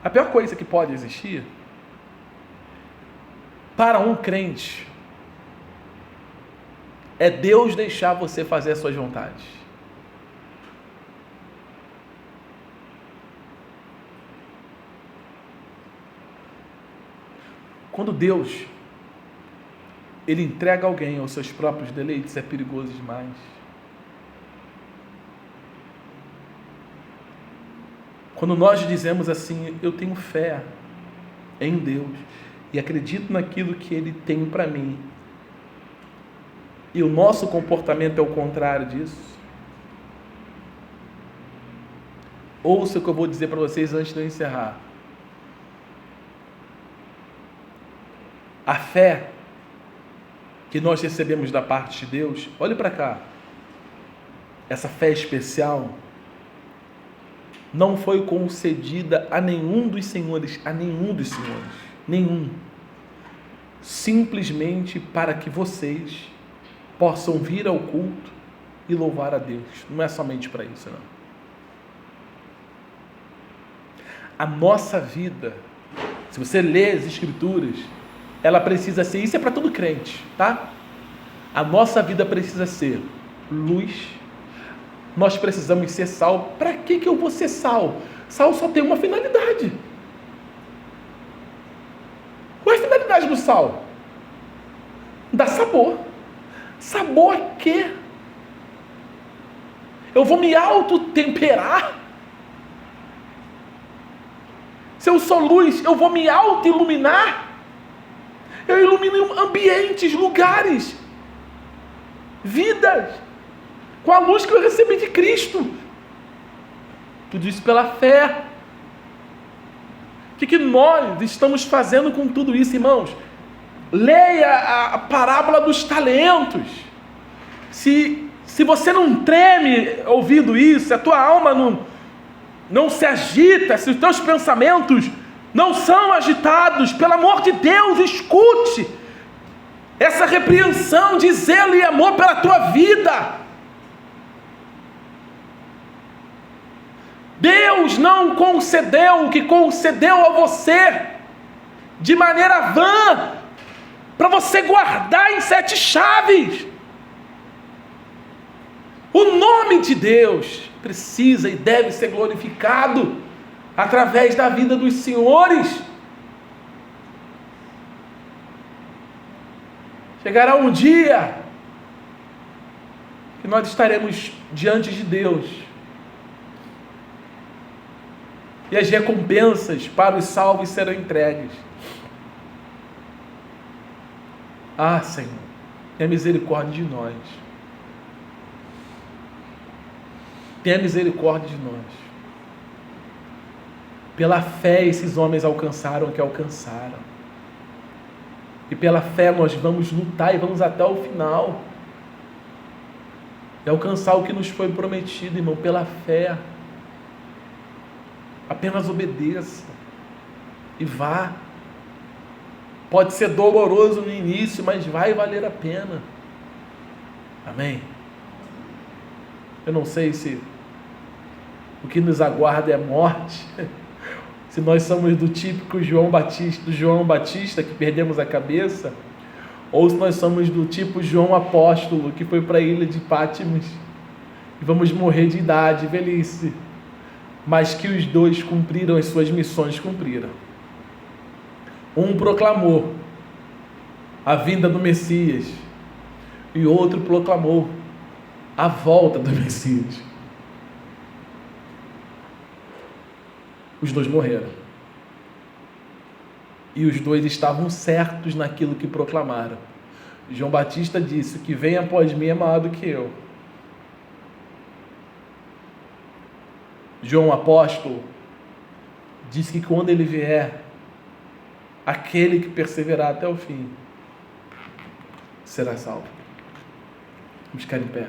a pior coisa que pode existir para um crente é Deus deixar você fazer as suas vontades. Quando Deus Ele entrega alguém aos seus próprios deleites, é perigoso demais. Quando nós dizemos assim: eu tenho fé em Deus e acredito naquilo que Ele tem para mim, e o nosso comportamento é o contrário disso, ouça o que eu vou dizer para vocês antes de eu encerrar. A fé que nós recebemos da parte de Deus, olhe para cá, essa fé especial não foi concedida a nenhum dos senhores, nenhum, simplesmente para que vocês possam vir ao culto e louvar a Deus. Não é somente para isso, não. A nossa vida, se você lê as Escrituras, ela precisa ser, isso é para todo crente, tá? A nossa vida precisa ser luz. Nós precisamos ser sal. Para que eu vou ser sal? Sal só tem uma finalidade. Qual é a finalidade do sal? Dá sabor. Sabor a quê? Eu vou me autotemperar? Se eu sou luz, eu vou me auto-iluminar? Eu ilumino ambientes, lugares, vidas, com a luz que eu recebi de Cristo. Tudo isso pela fé. O que nós estamos fazendo com tudo isso, irmãos? Leia a parábola dos talentos. Se você não treme ouvindo isso, se a tua alma não se agita, se os teus pensamentos não são agitados, pelo amor de Deus, escute essa repreensão de zelo e amor pela tua vida. Deus não concedeu o que concedeu a você de maneira vã, para você guardar em 7 chaves. O nome de Deus precisa e deve ser glorificado através da vida dos senhores. Chegará um dia que nós estaremos diante de Deus e as recompensas para os salvos serão entregues. Ah, Senhor, tenha misericórdia de nós. Tenha misericórdia de nós. Pela fé esses homens alcançaram o que alcançaram. E pela fé nós vamos lutar e vamos até o final. E alcançar o que nos foi prometido, irmão, pela fé. Apenas obedeça e vá. Pode ser doloroso no início, mas vai valer a pena. Amém? Eu não sei se o que nos aguarda é morte, se nós somos do típico João Batista que perdemos a cabeça, ou se nós somos do tipo João Apóstolo que foi para a ilha de Pátimos e vamos morrer de idade, velhice, mas que os dois cumpriram as suas missões, cumpriram. Um proclamou a vinda do Messias e outro proclamou a volta do Messias. Os dois morreram. E os dois estavam certos naquilo que proclamaram. João Batista disse: o que vem após mim é maior do que eu. João Apóstolo disse que quando ele vier, aquele que perseverar até o fim será salvo. Vamos ficar em pé.